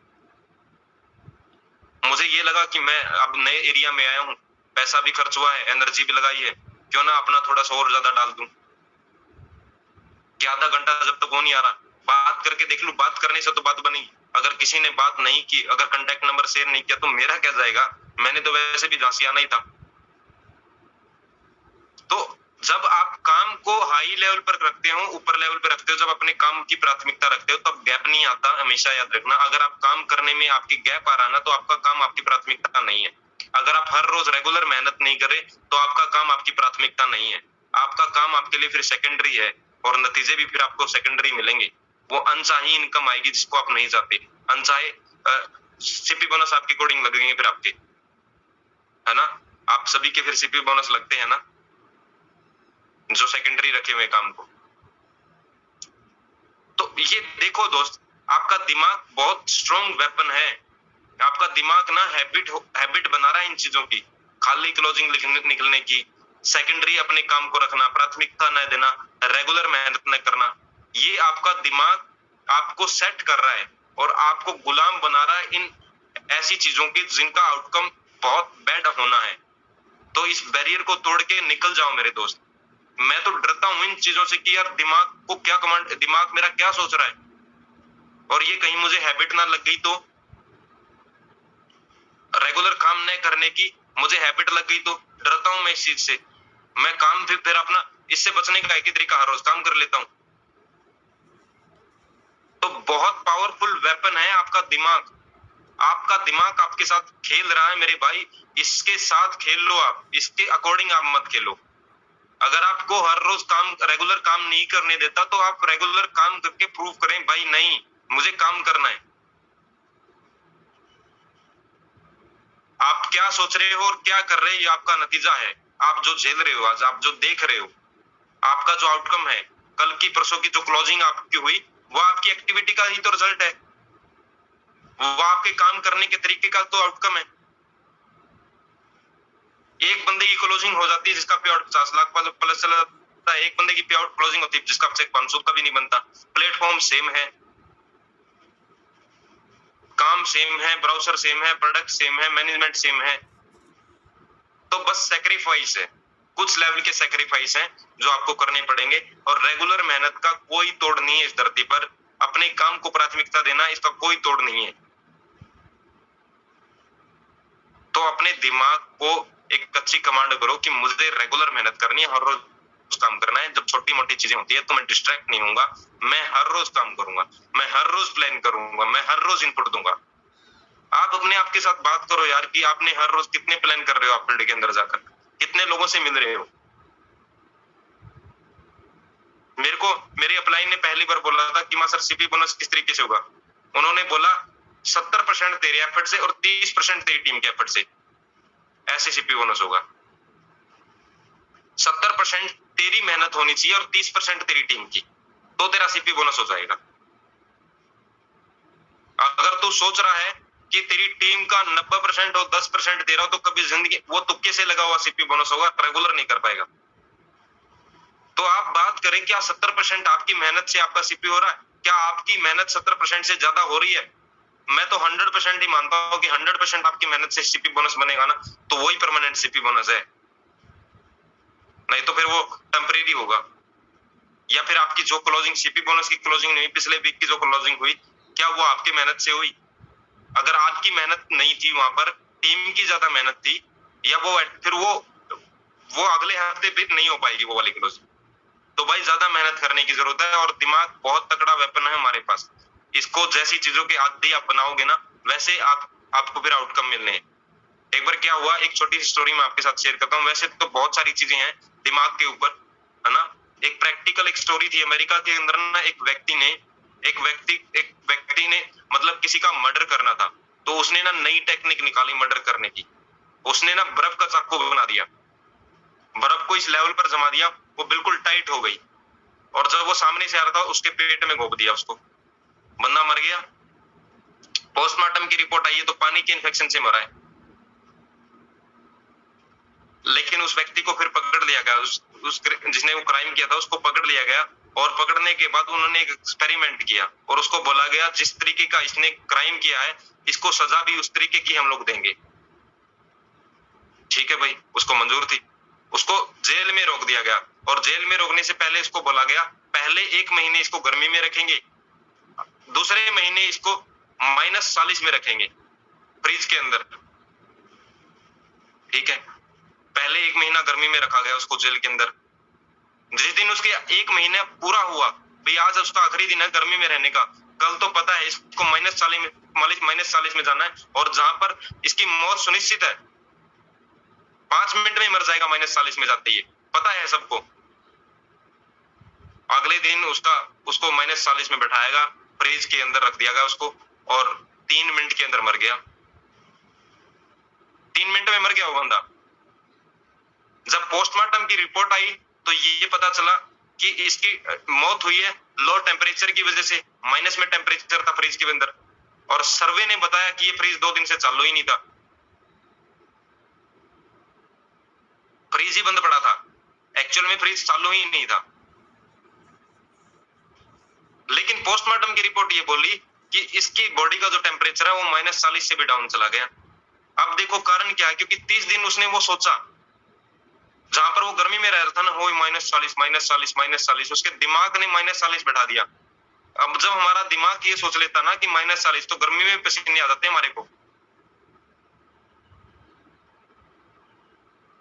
मुझे ये लगा कि मैं अब नए एरिया में आया हूँ, पैसा भी खर्च हुआ है, एनर्जी भी लगाई है, क्यों ना अपना थोड़ा सा और ज्यादा डाल दूं। कि आधा घंटा जब तक वो नहीं आ रहा, बात करके देख लूं, बात करने से तो बात बनेगी। अगर किसी ने बात नहीं की, अगर कांटेक्ट नंबर शेयर नहीं किया, तो मेरा क्या जाएगा। मैंने तो वैसे भी झांसी आना ही था। तो जब आप काम को हाई लेवल पर रखते हो, ऊपर लेवल पर रखते हो, जब अपने काम की प्राथमिकता रखते हो, तब गैप नहीं आता। हमेशा याद रखना, अगर आप काम करने में आपकी गैप आ रहा ना, तो आपका काम आपकी प्राथमिकता नहीं है। अगर आप हर रोज रेगुलर मेहनत नहीं करें तो आपका काम आपकी प्राथमिकता नहीं है। आपका काम आपके लिए फिर सेकेंडरी है, और नतीजे भी फिर आपको सेकेंडरी मिलेंगे। वो अनचाही इनकम आएगी जिसको आप नहीं चाहते। अनचाहे सीपी बोनस आपके अकॉर्डिंग लगेंगे फिर आपके, है ना। आप सभी के फिर सीपी बोनस लगते हैं ना, जो सेकेंडरी रखे हुए काम को। तो ये देखो दोस्त, आपका दिमाग बहुत स्ट्रॉन्ग वेपन है। आपका दिमाग ना हैबिट बना रहा है इन चीजों की, खाली क्लोजिंग निकलने की, सेकेंडरी अपने काम को रखना, प्राथमिकता न देना, रेगुलर मेहनत न करना। ये आपका दिमाग आपको सेट कर रहा है और आपको गुलाम बना रहा है इन ऐसी चीजों की जिनका आउटकम बहुत बैड होना है। तो इस बैरियर को तोड़ के निकल जाओ मेरे दोस्त। मैं तो डरता हूं इन चीजों से कि यार दिमाग को क्या कमांड, दिमाग मेरा क्या सोच रहा है, और ये कहीं मुझे हैबिट ना लग गई तो, रेगुलर काम न करने की मुझे हैबिट लग गई तो डरता हूं मैं इस चीज से। मैं काम फिर अपना, इससे बचने का एक ही तरीका, हर रोज काम कर लेता हूं। तो बहुत पावरफुल वेपन है आपका दिमाग। आपका दिमाग आपके साथ खेल रहा है मेरे भाई, इसके साथ खेल लो आप, इसके अकॉर्डिंग आप मत खेलो। अगर आपको हर रोज काम, रेगुलर काम नहीं करने देता, तो आप रेगुलर काम करके प्रूव करें भाई नहीं मुझे काम करना है। आप क्या सोच रहे हो और क्या कर रहे हो ये आपका नतीजा है। आप जो झेल रहे हो, आज आप जो देख रहे हो, आपका जो आउटकम है, कल की परसों की जो क्लोजिंग आपकी हुई, वो आपकी एक्टिविटी का ही तो रिजल्ट है, वो आपके काम करने के तरीके का तो आउटकम है। एक बंदे की क्लोजिंग हो जाती है जिसका पे आउट 50 लाख प्लस चला जाता है, एक बंदे की पे आउट क्लोजिंग होती है जिसका चेक 500 का भी नहीं बनता। प्लेटफॉर्म सेम है, काम सेम है, ब्राउजर सेम है, प्रोडक्ट सेम है, मैनेजमेंट सेम है। तो बस सैक्रिफाइस है, कुछ लेवल के सैक्रिफाइस हैं जो आपको करने पड़ेंगे, और रेगुलर मेहनत का कोई तोड़ नहीं है इस धरती पर। अपने काम को प्राथमिकता देना, इसका कोई तोड़ नहीं है। तो अपने दिमाग को एक अच्छी कमांड करो कि मुझे रेगुलर मेहनत करनी है, हर रोज काम करना है। जब छोटी मोटी चीजें होती है तो मैं डिस्ट्रैक्ट नहीं होऊंगा, मैं हर रोज काम करूंगा, मैं हर रोज प्लान करूंगा, मैं हर रोज इनपुट दूंगा। आप अपने आप के साथ बात करो यार कि आपने हर रोज कितने प्लान कर रहे हो, आप फील्ड के अंदर जाकर कितने लोगों से मिल रहे हो। मेरे अपलाइन ने पहली बार बोला था कि मां सर सीपी बोनस किस तरीके से होगा, उन्होंने बोला 70% तेरे एफर्ट से और 30% तेरी टीम के एफर्ट से ऐसे सीपी बोनस होगा। 70% तेरी मेहनत होनी चाहिए और 30% तेरी टीम की, तो तेरा सीपी बोनस हो जाएगा। अगर तू सोच रहा है कि तेरी टीम का 90% और 10% दे रहा हो तो कभी जिंदगी वो तुक्के से लगा हुआ सीपी बोनस होगा, रेगुलर नहीं कर पाएगा। तो आप बात करें क्या 70% आपकी मेहनत से आपका सीपी हो रहा है? क्या आपकी मेहनत 70% से ज्यादा हो रही है? मैं तो 100% ही मानता हूं कि 100% आपकी मेहनत से सीपी बोनस बनेगा ना, तो वही परमानेंट सीपी बोनस है, नहीं तो फिर वो टेम्परेरी होगा। या फिर आपकी जो क्लोजिंग सीपी बोनस की क्लोजिंग नहीं, पिछले वीक की जो क्लोजिंग हुई, क्या वो आपकी मेहनत से हुई? अगर आपकी मेहनत नहीं थी, वहां पर टीम की ज्यादा मेहनत थी, या फिर वो अगले हफ्ते फिर नहीं हो पाएगी वो वाली क्लोजिंग। तो भाई ज्यादा मेहनत करने की जरूरत है, और दिमाग बहुत तगड़ा वेपन है हमारे पास। इसको जैसी चीजों के आदी आप बनाओगे ना, वैसे आपको फिर आउटकम मिलने हैं। एक बार क्या हुआ, एक छोटी सी स्टोरी मैं आपके साथ शेयर करता हूँ। वैसे तो बहुत सारी चीजें हैं दिमाग के ऊपर, है ना। एक प्रैक्टिकल एक स्टोरी थी। अमेरिका के अंदर ना एक व्यक्ति ने मतलब किसी का मर्डर करना था, तो उसने ना नई टेक्निक निकाली मर्डर करने की। उसने ना बर्फ का चाकू बना दिया, बर्फ को इस लेवल पर जमा दिया, वो बिल्कुल टाइट हो गई, और जब वो सामने से आ रहा था उसके पेट में घोंप दिया उसको, बंदा मर गया। पोस्टमार्टम की रिपोर्ट आई है तो पानी के इन्फेक्शन से मरा है। लेकिन उस व्यक्ति को फिर पकड़ लिया गया, जिसने वो क्राइम किया था उसको पकड़ लिया गया, और पकड़ने के बाद उन्होंने एक एक्सपेरिमेंट किया, और उसको बोला गया जिस तरीके का इसने क्राइम किया है इसको सजा भी उस तरीके की हम लोग देंगे। ठीक है भाई, उसको मंजूर थी। उसको जेल में रोक दिया गया, और जेल में रोकने से पहले इसको बोला गया पहले 1 महीने इसको गर्मी में रखेंगे, दूसरे महीने इसको -40 में रखेंगे फ्रिज के अंदर। ठीक है, पहले 1 महीना गर्मी में रखा गया उसको जेल के अंदर। जिस दिन उसके 1 महीना पूरा हुआ, भाई आज उसका आखिरी दिन है गर्मी में रहने का, कल तो पता है इसको -40 में जाना है, और जहां पर इसकी मौत सुनिश्चित है, 5 मिनट में मर जाएगा -40 में जाते ही, पता है सबको। अगले दिन उसको -40 में बैठाएगा, फ्रिज के अंदर रख दिया गया उसको, और 3 मिनट के अंदर मर गया। 3 मिनट में मर गया वो बंदा। जब पोस्टमार्टम की रिपोर्ट आई तो ये पता चला कि इसकी मौत हुई है लो टेम्परेचर की वजह से, माइनस में टेम्परेचर था फ्रिज के अंदर, और सर्वे ने बताया कि ये फ्रिज 2 दिन से चालू ही नहीं था, फ्रिज ही बंद पड़ा था, एक्चुअल में फ्रिज चालू ही नहीं था। लेकिन पोस्टमार्टम की रिपोर्ट ये बोली कि इसकी बॉडी का जो टेम्परेचर है वो -40 से भी डाउन चला गया। अब देखो कारण क्या है, क्योंकि 30 दिन उसने वो सोचा, जहां पर वो गर्मी में रह रहा था ना, वो -40, उसके दिमाग ने -40 बैठा दिया। अब जब हमारा दिमाग ये सोच लेता ना कि -40, तो गर्मी में पसीने आ जाते हैं हमारे को,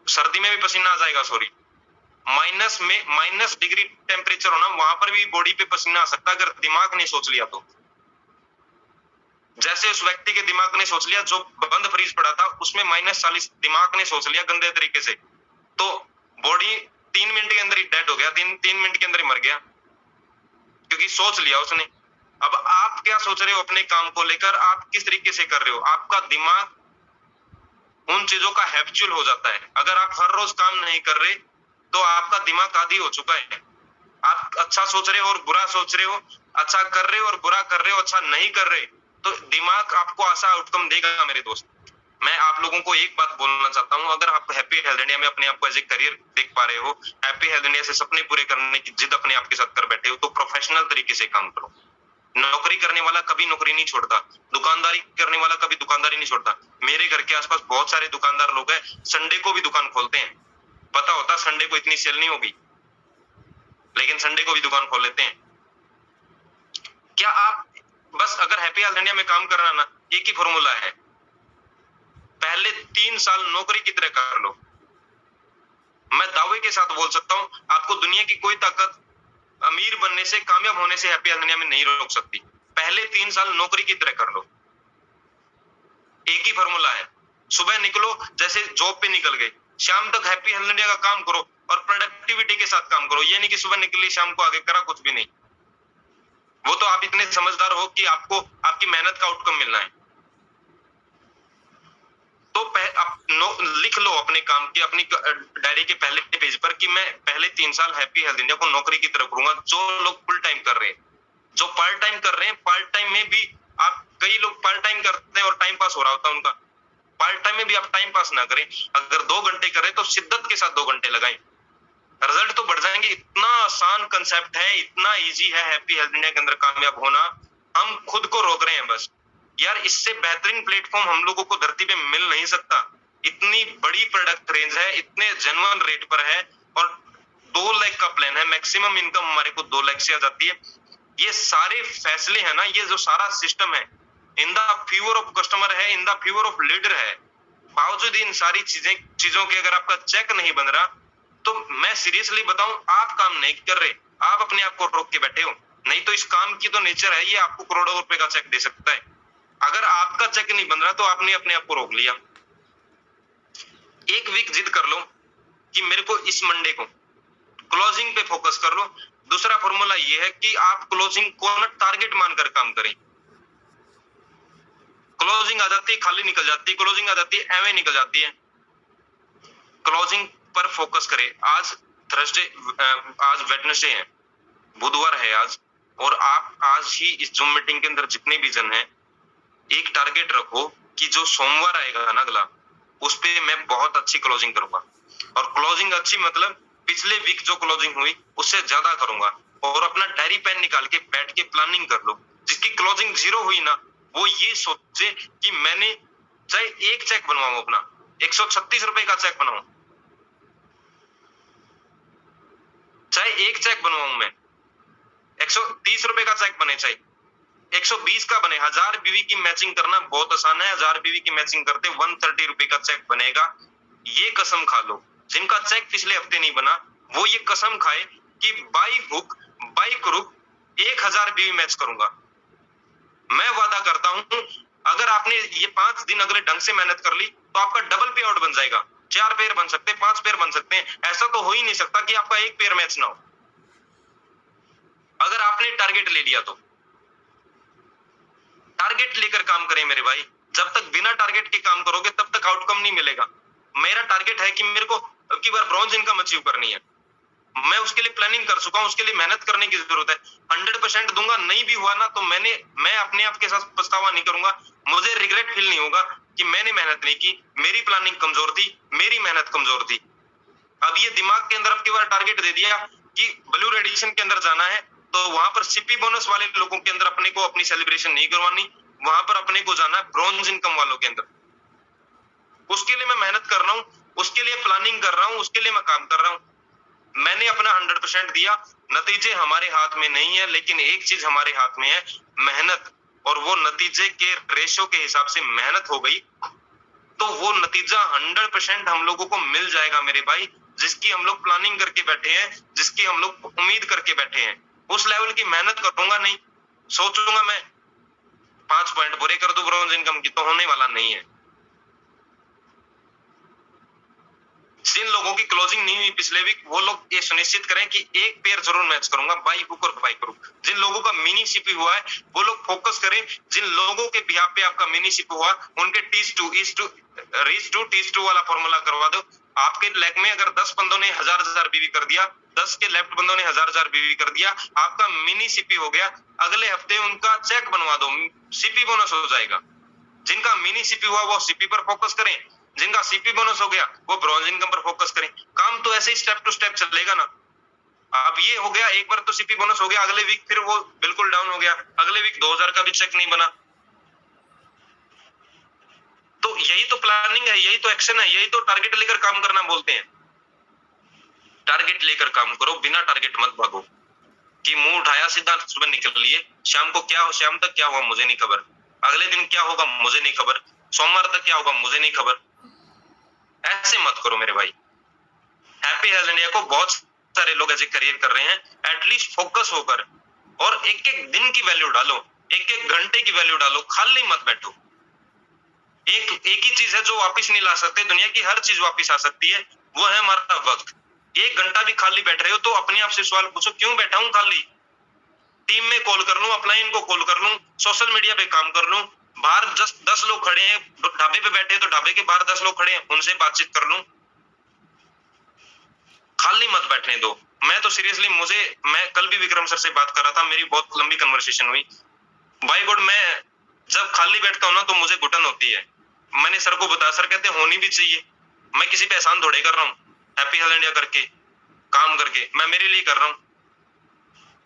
सर्दी में भी पसीना आ जाएगा, सॉरी, माइनस डिग्री टेम्परेचर होना, वहां पर भी बॉडी पे पसीना आ सकता है अगर दिमाग ने सोच लिया तो। जैसे उस व्यक्ति के दिमाग ने सोच लिया, जो बंद फ्रीज पड़ा था उसमें -40 दिमाग ने सोच लिया गंदे तरीके से, तो बॉडी 3 मिनट के अंदर ही डेड हो गया, 3 मिनट के अंदर ही मर गया, क्योंकि सोच लिया उसने। अब आप क्या सोच रहे हो अपने काम को लेकर, आप किस तरीके से कर रहे हो, आपका दिमाग उन चीजों का हैबिचुअल हो जाता है। अगर आप हर रोज काम नहीं कर रहे तो आपका दिमाग आदी हो चुका है। आप अच्छा सोच रहे हो और बुरा सोच रहे हो, अच्छा कर रहे हो और बुरा कर रहे हो, अच्छा नहीं कर रहे, तो दिमाग आपको ऐसा आउटकम देगा मेरे दोस्त। मैं आप लोगों को एक बात बोलना चाहता हूं, अगर आप हैप्पी हेल्थ इंडिया में अपने आप को एज ए करियर देख पा रहे हो, हैप्पी हेल्थ इंडिया से सपने पूरे करने की जिद अपने आप के साथ कर बैठे हो, तो प्रोफेशनल तरीके से काम करो। नौकरी करने वाला कभी नौकरी नहीं छोड़ता, दुकानदारी करने वाला कभी दुकानदारी नहीं छोड़ता। मेरे घर के आसपास बहुत सारे दुकानदार लोग हैं, संडे को भी दुकान खोलते हैं, पता होता संडे को इतनी सेल नहीं होगी, लेकिन संडे को भी दुकान खोल लेते हैं। क्या आप बस अगर हैप्पी हेल्थ इंडिया में काम करना ना, एक ही फॉर्मूला है, पहले 3 साल नौकरी की तरह कर लो, मैं दावे के साथ बोल सकता हूं, आपको दुनिया की कोई ताकत अमीर बनने से, कामयाब होने से हैप्पी दुनिया में नहीं रोक सकती। पहले 3 साल नौकरी की तरह कर लो। एक ही फॉर्मूला है, सुबह निकलो जैसे जॉब पे निकल गए, शाम तक हैप्पी हेल्थ इंडिया का काम करो और प्रोडक्टिविटी के साथ काम करो। ये नहीं कि सुबह निकली शाम को आगे करा कुछ भी नहीं। वो तो आप इतने समझदार हो कि आपको आपकी मेहनत का आउटकम मिलना है। तो लिख लो अपने काम की अपनी डायरी के पहले पेज पर कि मैं पहले 3 साल हैप्पी हेल्थ इंडिया को नौकरी की तरफ करूंगा। जो लोग फुल टाइम कर रहे हैं, जो पार्ट टाइम कर रहे हैं, पार्ट टाइम में भी आप, कई लोग पार्ट टाइम करते हैं और टाइम पास हो रहा होता है उनका, पार्ट टाइम में भी आप टाइम पास ना करें। अगर 2 घंटे करें तो शिद्दत के साथ 2 घंटे लगाएं, रिजल्ट तो बढ़ जाएंगे। इतना आसान कंसेप्ट है, इतना इजी है हैप्पी हेल्थ इंडिया के अंदर कामयाब होना। हम खुद को रोक रहे हैं बस। यार इससे बेहतरीन प्लेटफॉर्म हम लोगों को धरती पे मिल नहीं सकता। इतनी बड़ी प्रोडक्ट रेंज है, इतने जेन्युइन रेट पर है और 2 लाख का प्लान है। मैक्सिमम इनकम हमारे को 2 लाख से आ जाती है। ये सारे फैसले है ना, ये जो सारा सिस्टम है in the favour of customer है, in the favour of leader है। बावजूद इन सारी चीजों के अगर आपका चेक नहीं बन रहा तो मैं सीरियसली बताऊं, आप काम नहीं कर रहे, आप अपने आप को रोक के बैठे हो। नहीं तो इस काम की तो नेचर है, ये आपको करोड़ों रुपए का चेक दे सकता है। अगर आपका चेक नहीं बन रहा तो आपने अपने आप को रोक लिया। एक वीक जिद कर लो कि मेरे को इस मंडे को क्लोजिंग पे फोकस कर लो। दूसरा फॉर्मूला ये है कि आप क्लोजिंग को ना टारगेट मानकर काम करें। क्लोजिंग आ जाती है खाली निकल जाती है, क्लोजिंग आ जाती है एवं निकल जाती है। क्लोजिंग पर फोकस करें। आज थर्सडे, आज वेडनेसडे है, बुधवार है आज, और आप आज ही इस जूम मीटिंग के अंदर जितने भी जन हैं, एक टारगेट रखो कि जो सोमवार आएगा ना अगला, उस पे मैं बहुत अच्छी क्लोजिंग करूंगा। और क्लोजिंग अच्छी मतलब पिछले वीक जो क्लोजिंग हुई उससे ज्यादा करूंगा। और अपना डायरी पेन निकाल के बैठ के प्लानिंग कर लो। जिसकी क्लोजिंग 0 हुई ना, वो ये सोचे कि मैंने चाहे एक चेक बनवाऊं, अपना 136 रुपए का चेक बनाऊं, चाहे एक चेक बनवाऊं, मैं 130 रुपए का चेक बने, चाहे 120 का बने। 1000 बीवी की मैचिंग करना बहुत आसान है। 1000 बीवी की मैचिंग करते 130 रुपए का चेक बनेगा। ये कसम खा लो, जिनका चेक पिछले हफ्ते नहीं बना वो ये कसम खाए कि बाई हुक बाई क्रुक 1000 बीवी मैच करूंगा। मैं वादा करता हूं, अगर आपने ये 5 दिन अगले ढंग से मेहनत कर ली तो आपका डबल पे आउट बन जाएगा। 4 पेयर बन सकते हैं, 5 पेयर बन सकते हैं। ऐसा तो हो ही नहीं सकता कि आपका एक पेयर मैच ना हो, अगर आपने टारगेट ले लिया तो। टारगेट लेकर काम करें मेरे भाई। जब तक बिना टारगेट के काम करोगे तब तक आउटकम नहीं मिलेगा। मेरा टारगेट है कि मेरे को अब की बार ब्रॉन्ज इनकम अचीव करनी है। मैं उसके लिए प्लानिंग कर चुका हूं, उसके लिए मेहनत करने की जरूरत है। 100% दूंगा। नहीं भी हुआ ना तो मैं अपने आप के साथ पछतावा नहीं करूंगा। मुझे रिग्रेट फील नहीं होगा कि मैंने मेहनत नहीं की, मेरी प्लानिंग कमजोर थी, मेरी मेहनत कमजोर थी। अब ये दिमाग के अंदर अब की बार टारगेट दे दिया कि ब्लू रेडिएशन के अंदर जाना है, तो वहां पर सीपी बोनस वाले लोगों के अंदर अपने को अपनी सेलिब्रेशन नहीं करवानी, वहां पर अपने को जाना है ब्रॉन्ज इनकम वालों के अंदर। उसके लिए मैं मेहनत कर रहा हूँ, उसके लिए प्लानिंग कर रहा हूँ, उसके लिए मैं काम कर रहा हूँ। मैंने अपना 100% दिया। नतीजे हमारे हाथ में नहीं है, लेकिन एक चीज हमारे हाथ में है, मेहनत। और वो नतीजे के रेशो के हिसाब से मेहनत हो गई तो वो नतीजा 100% हम लोगों को मिल जाएगा मेरे भाई। जिसकी हम लोग प्लानिंग करके बैठे हैं, जिसकी हम लोग उम्मीद करके बैठे हैं, उस लेवल की मेहनत करूंगा नहीं। सोचूंगा मैं 5 पॉइंट पूरे कर दूं ब्रॉन्ज इनकम की, तो होने वाला नहीं है। जिन लोगों की क्लोजिंग नहीं हुई पिछले वीक, वो लोग ये सुनिश्चित करें कि एक पेयर जरूर मैच करूंगा, बाई हुक और बाई क्रुक। जिन लोगों का मिनी सीपी हुआ है वो लोग फोकस करें। जिन लोगों के बिहाफ पे आपका मिनी सीपी हुआ, उनके टीज टू वाला फॉर्मूला करवा दो। आपके लेग में अगर 10 बंदों ने 1000 बीवी कर दिया, 10 के लेफ्ट बंदों ने 1000 बीवी कर दिया, आपका मिनी सीपी हो गया। अगले हफ्ते उनका चेक बनवा दो, सीपी बोनस हो जाएगा। जिनका मिनी सीपी हुआ वो सीपी पर फोकस करें, जिनका सीपी बोनस हो गया वो ब्रॉन्ज इनकम पर फोकस करें। काम तो ऐसे ही स्टेप टू स्टेप चलेगा ना। अब ये हो गया, एक बार तो सीपी बोनस हो गया, अगले वीक फिर वो बिल्कुल डाउन हो गया, अगले वीक 2000 का भी चेक नहीं बना। तो यही तो प्लानिंग है, यही तो एक्शन है, यही तो टारगेट लेकर काम करना बोलते हैं। टारगेट लेकर काम करो, बिना टारगेट मत भागो कि मुंह उठाया सीधा सुबह निकल लिए, शाम को क्या हो, शाम तक क्या हुआ मुझे नहीं खबर, अगले दिन क्या होगा मुझे नहीं खबर, सोमवार तक क्या होगा मुझे नहीं खबर। ऐसे मत करो मेरे भाई, हैप्पी हेल्थ इंडिया को बहुत सारे लोग एज ए करियर कर रहे हैं, एटलीस्ट फोकस होकर और एक एक दिन की वैल्यू डालो, एक एक घंटे की वैल्यू डालो, खाली मत बैठो। एक ही चीज है जो वापस नहीं ला सकते, दुनिया की हर चीज वापस आ सकती है, वो है हमारा वक्त। 1 घंटा भी खाली बैठ रहे हो तो अपने आप से सवाल पूछो, क्यों बैठा हूं खाली? टीम में कॉल कर लूं, अपलाइन को कॉल कर लूं, सोशल मीडिया पे काम कर लूं, बाहर 10 लोग खड़े हैं, ढाबे पे बैठे हैं तो ढाबे के बाहर 10 लोग खड़े हैं, उनसे बातचीत कर लूं। खाली मत बैठने दो। मैं तो सीरियसली, मैं कल भी विक्रम सर से बात कर रहा था, मेरी बहुत लंबी कन्वर्सेशन हुई। बाय गॉड, मैं जब खाली बैठता हूं ना तो मुझे घुटन होती है। मैंने सर को बताया, सर कहते होनी भी चाहिए। मैं किसी पे एहसान थोड़े कर रहा हूँ, हैप्पी हेल्थ इंडिया करके, काम करके, मैं मेरे लिए कर रहा हूँ।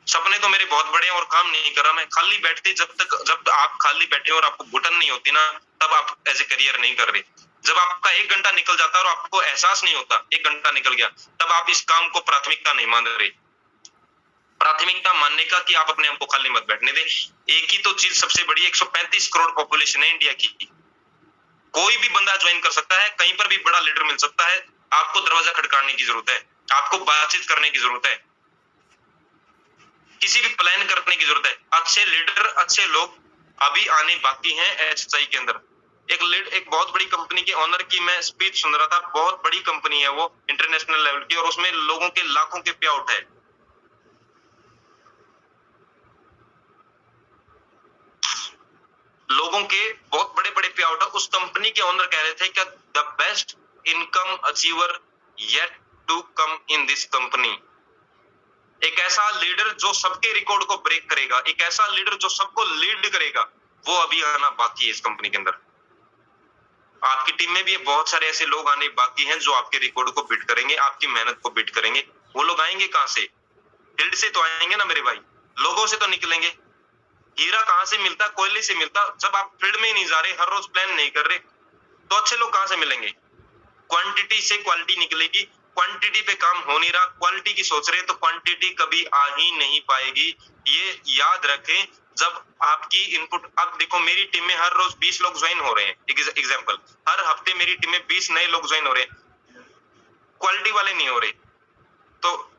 सपने तो मेरे बहुत बड़े हैं और काम नहीं कर रहा मैं। खाली बैठते, जब आप खाली बैठे और आपको घुटन नहीं होती ना, तब आप एज ए करियर नहीं कर रहे। जब आपका 1 घंटा निकल जाता है और आपको एहसास नहीं होता 1 घंटा निकल गया, तब आप इस काम को प्राथमिकता नहीं मान रहे। प्राथमिकता मानने का कि आप अपने आप को खाली मत बैठने दें। एक ही तो चीज सबसे बड़ी, 135 करोड़ पॉपुलेशन है इंडिया की, कोई भी बंदा ज्वाइन कर सकता है, कहीं पर भी बड़ा लीडर मिल सकता है। आपको दरवाजा खटकाने की जरूरत है, आपको बातचीत करने की जरूरत है, किसी भी प्लान करने की जरूरत है। अच्छे लीडर, अच्छे लोग अभी आने बाकी हैं एचएसआई के अंदर। एक बहुत बड़ी कंपनी के ओनर की मैं स्पीच सुन रहा था, बहुत बड़ी कंपनी है वो, इंटरनेशनल लेवल की, और उसमें लोगों के लाखों के पे आउट है। लोगों के बहुत बड़े बड़े पे आउट है। उस कंपनी के ओनर कह रहे थे कि the best income achiever yet to come in this company. एक ऐसा लीडर जो सबके रिकॉर्ड को ब्रेक करेगा, एक ऐसा लीडर जो सबको लीड करेगा, वो अभी आना बाकी है इस कंपनी के अंदर। आपकी टीम में भी बहुत सारे ऐसे लोग आने बाकी हैं जो आपके रिकॉर्ड को बीट करेंगे, आपकी मेहनत को बीट करेंगे। वो लोग आएंगे कहां से? फील्ड से तो आएंगे ना मेरे भाई, लोगों से तो निकलेंगे। हीरा कहां से मिलता? कोयले से मिलता। जब आप फील्ड में ही नहीं जा रहे, हर रोज प्लान नहीं कर रहे, तो अच्छे लोग कहां से मिलेंगे? क्वांटिटी से क्वालिटी निकलेगी। क्वांटिटी पे काम हो नहीं रहा, क्वालिटी की सोच रहे तो क्वांटिटी कभी आ ही नहीं पाएगी। ये याद रखें। जब आपकी इनपुट, अब देखो मेरी टीम में हर रोज 20 लोग ज्वाइन हो रहे हैं, एग्जाम्पल, हर हफ्ते मेरी टीम में 20 नए लोग ज्वाइन हो रहे हैं, क्वालिटी वाले नहीं हो रहे। तो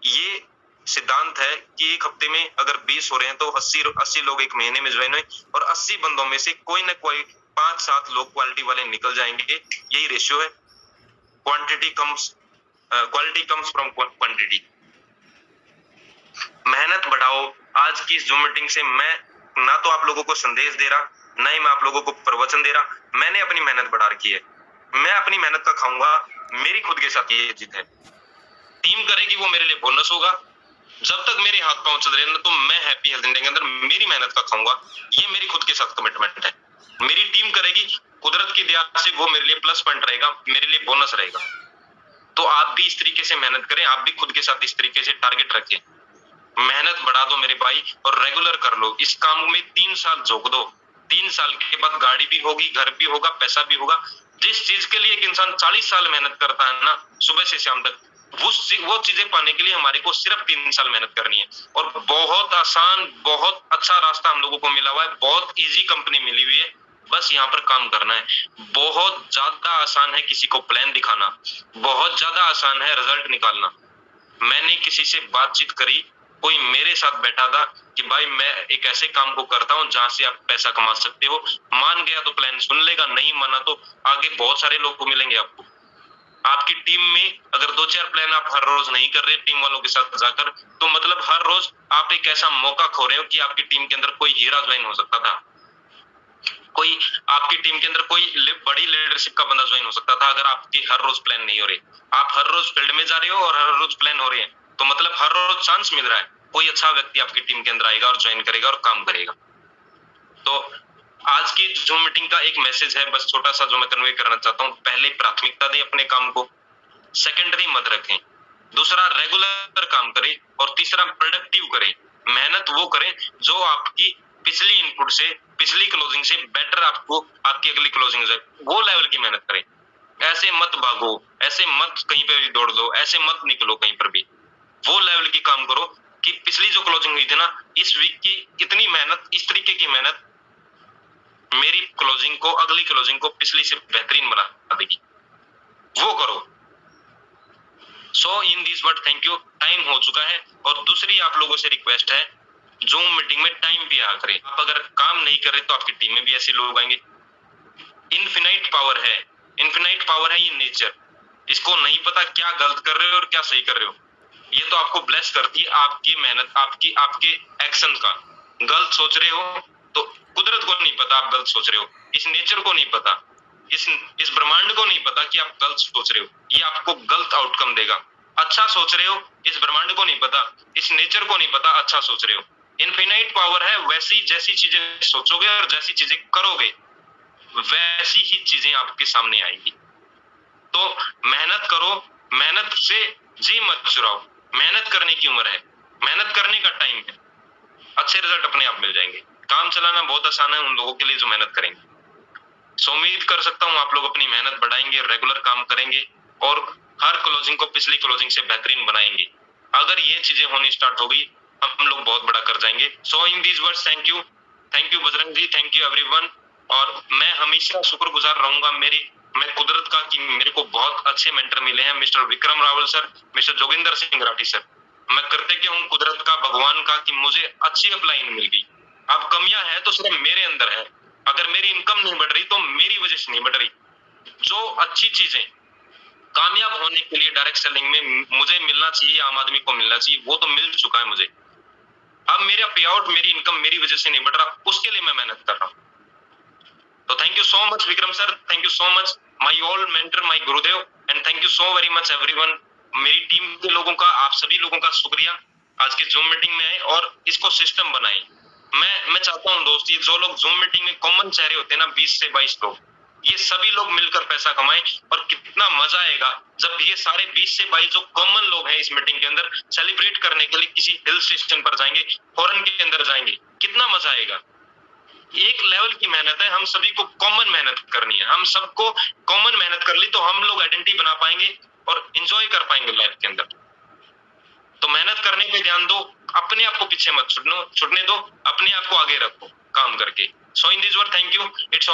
ये सिद्धांत है कि एक हफ्ते में अगर 20 हो रहे हैं तो 80 लोग एक महीने में ज्वाइन हुए, और 80 बंदों में से कोई ना कोई 5-7 लोग क्वालिटी वाले निकल जाएंगे। यही रेशियो है। Quality comes from quantity. मेहनत बढ़ाओ। आज की इस जूम मीटिंग से मैं ना तो आप लोगों को संदेश दे रहा, ना ही मैं आप लोगों को प्रवचन दे रहा। मैंने अपनी मेहनत बढ़ा रखी है, मैं अपनी मेहनत का खाऊंगा। मेरी खुद के साथ ये जीत है। टीम करेगी वो मेरे लिए बोनस होगा। जब तक मेरे हाथ पांव चल रहे हैं तो मैं हैप्पी हेल्थ इंडिया के अंदर मेरी मेहनत का खाऊंगा। ये मेरी खुद के साथ कमिटमेंट है। मेरी टीम करेगी, कुदरत की दया से वो मेरे लिए प्लस पॉइंट रहेगा, मेरे लिए बोनस रहेगा। तो आप भी इस तरीके से मेहनत करें, आप भी खुद के साथ इस तरीके से टारगेट रखें। मेहनत बढ़ा दो मेरे भाई, और रेगुलर कर लो इस काम में। 3 साल झोंक दो, 3 साल के बाद गाड़ी भी होगी, घर भी होगा, पैसा भी होगा। जिस चीज के लिए एक इंसान 40 साल मेहनत करता है ना, सुबह से शाम तक, वो चीजें पाने के लिए हमारे को सिर्फ 3 साल मेहनत करनी है। और बहुत आसान, बहुत अच्छा रास्ता हम लोगों को मिला हुआ है, बहुत इजी कंपनी मिली हुई है। बस यहाँ पर काम करना है। बहुत ज्यादा आसान है किसी को प्लान दिखाना, बहुत ज्यादा आसान है रिजल्ट निकालना। मैंने किसी से बातचीत करी, कोई मेरे साथ बैठा था कि भाई मैं एक ऐसे काम को करता हूँ जहां से आप पैसा कमा सकते हो। मान गया तो प्लान सुन लेगा, नहीं माना तो आगे बहुत सारे लोग को मिलेंगे आपको। आपकी टीम में अगर 2-4 प्लान आप हर रोज नहीं कर रहे टीम वालों के साथ जाकर, तो मतलब हर रोज आप एक ऐसा मौका खो रहे हो कि आपकी टीम के अंदर कोई हीरा ज्वाइन हो सकता था, कोई आपकी टीम के अंदर कोई बड़ी लीडरशिप का बंदा ज्वाइन हो सकता था, अगर आपकी हर रोज प्लान नहीं हो रही। आप हर रोज फील्ड में जा रहे हो और हर रोज प्लान हो रहे हैं, तो मतलब हर रोज चांस मिल रहा है, कोई अच्छा व्यक्ति आपकी टीम के अंदर आएगा और ज्वाइन करेगा और काम करेगा। तो आज की जूम मीटिंग का एक मैसेज है बस छोटा सा जो मैं कन्वे करना चाहता हूँ। पहले प्राथमिकता दें अपने काम को, सेकेंडरी मत रखें। दूसरा रेगुलर काम करें, और तीसरा प्रोडक्टिव करें। मेहनत वो करें जो आपकी पिछली इनपुट से, पिछली क्लोजिंग से बेटर आपको आपकी अगली क्लोजिंग से, वो लेवल की मेहनत करें। ऐसे मत भागो, ऐसे मत कहीं पे भी दौड़ लो, ऐसे मत निकलो कहीं पर भी। वो लेवल की काम करो कि पिछली जो क्लोजिंग हुई थी ना, इस वीक की इतनी मेहनत, इस तरीके की मेहनत मेरी क्लोजिंग को, अगली क्लोजिंग को पिछली से बेहतरीन बना देगी। वो करो। So in this word thank you, time हो चुका है। और दूसरी आप लोगों से रिक्वेस्ट है, जूम मीटिंग में टाइम पे आ करें। आप अगर काम नहीं कर रहे तो आपकी टीम में भी ऐसे लोग आएंगे। इनफिनाइट पावर है, इनफिनाइट पावर है ये नेचर। इसको नहीं पता क्या गलत कर रहे हो और क्या सही कर रहे हो। ये तो आपको ब्लेस करती है आपकी मेहनत, आपके एक्शन का। गलत सोच रहे हो तो कुदरत को नहीं पता आप गलत सोच रहे हो, इस नेचर को नहीं पता, इस ब्रह्मांड को नहीं पता कि आप गलत सोच रहे हो, ये आपको गलत आउटकम देगा। अच्छा सोच रहे हो, इस ब्रह्मांड को नहीं पता, इस नेचर को नहीं पता अच्छा सोच रहे हो। इनफिनाइट पावर है, वैसी जैसी चीजें सोचोगे और जैसी चीजें करोगे वैसी ही चीजें आपके सामने आएंगी। तो मेहनत करो, मेहनत से जी मत चुराओ। मेहनत करने की उम्र है, मेहनत करने का टाइम है, अच्छे रिजल्ट अपने आप मिल जाएंगे। काम चलाना बहुत आसान है उन लोगों के लिए जो मेहनत करेंगे। सो उम्मीद कर सकता हूँ आप लोग अपनी मेहनत बढ़ाएंगे, रेगुलर काम करेंगे और हर क्लोजिंग को पिछली क्लोजिंग से बेहतरीन बनाएंगे। अगर ये चीजें होनी स्टार्ट होगी हम लोग बहुत बड़ा कर जाएंगे। So in these words thank you Bajrang ji, thank you everyone. और मैं हमेशा शुक्रगुजार रहूंगा मैं कुदरत का कि मेरे को बहुत अच्छे मेंटर मिले हैं, mister Vikram Rawal sir, mister Joginder Singh Rathi sir. मैं करते क्या हूँ कुदरत का, भगवान का, कि मुझे अच्छी अपलाइन मिल गई। अब कमियां है तो सिर्फ मेरे अंदर है। अगर मेरी इनकम नहीं बढ़ रही तो मेरी वजह से नहीं बढ़ रही। जो अच्छी चीजें कामयाब होने के लिए डायरेक्ट सेलिंग में मुझे मिलना चाहिए, आम आदमी को मिलना चाहिए, वो तो मिल चुका है मुझे। अब मेरा पे आउट, मेरी इनकम मेरी वजह से नहीं बढ़ रहा, उसके लिए मैं मेहनत कर रहा हूँ। तो thank you so much Vikram sir, thank you so much my all mentor, my Gurudev, and thank you so very much everyone. मेरी टीम के लोगों का, आप सभी लोगों का शुक्रिया आज की जूम मीटिंग में आए और इसको सिस्टम बनाए। मैं चाहता हूँ दोस्त, ये जो लोग जूम मीटिंग में कॉमन चेहरे होते हैं ना, 20 से 22 लोग, ये सभी लोग मिलकर पैसा कमाएं। और कितना मजा आएगा जब ये सारे 20 से 22 जो कॉमन लोग हैं इस मीटिंग के अंदर सेलिब्रेट करने के लिए किसी हिल स्टेशन पर जाएंगे, फॉरेन के अंदर जाएंगे, कितना मजा आएगा। एक लेवल की मेहनत है, हम सभी को कॉमन मेहनत करनी है। हम सबको कॉमन मेहनत कर ली तो हम लोग आइडेंटिटी बना पाएंगे और एंजॉय कर पाएंगे लाइफ के अंदर। तो मेहनत करने पे ध्यान दो, अपने आप को पीछे मत छुड़ने दो, अपने आप को आगे रखो काम करके। So in this word thank you, it's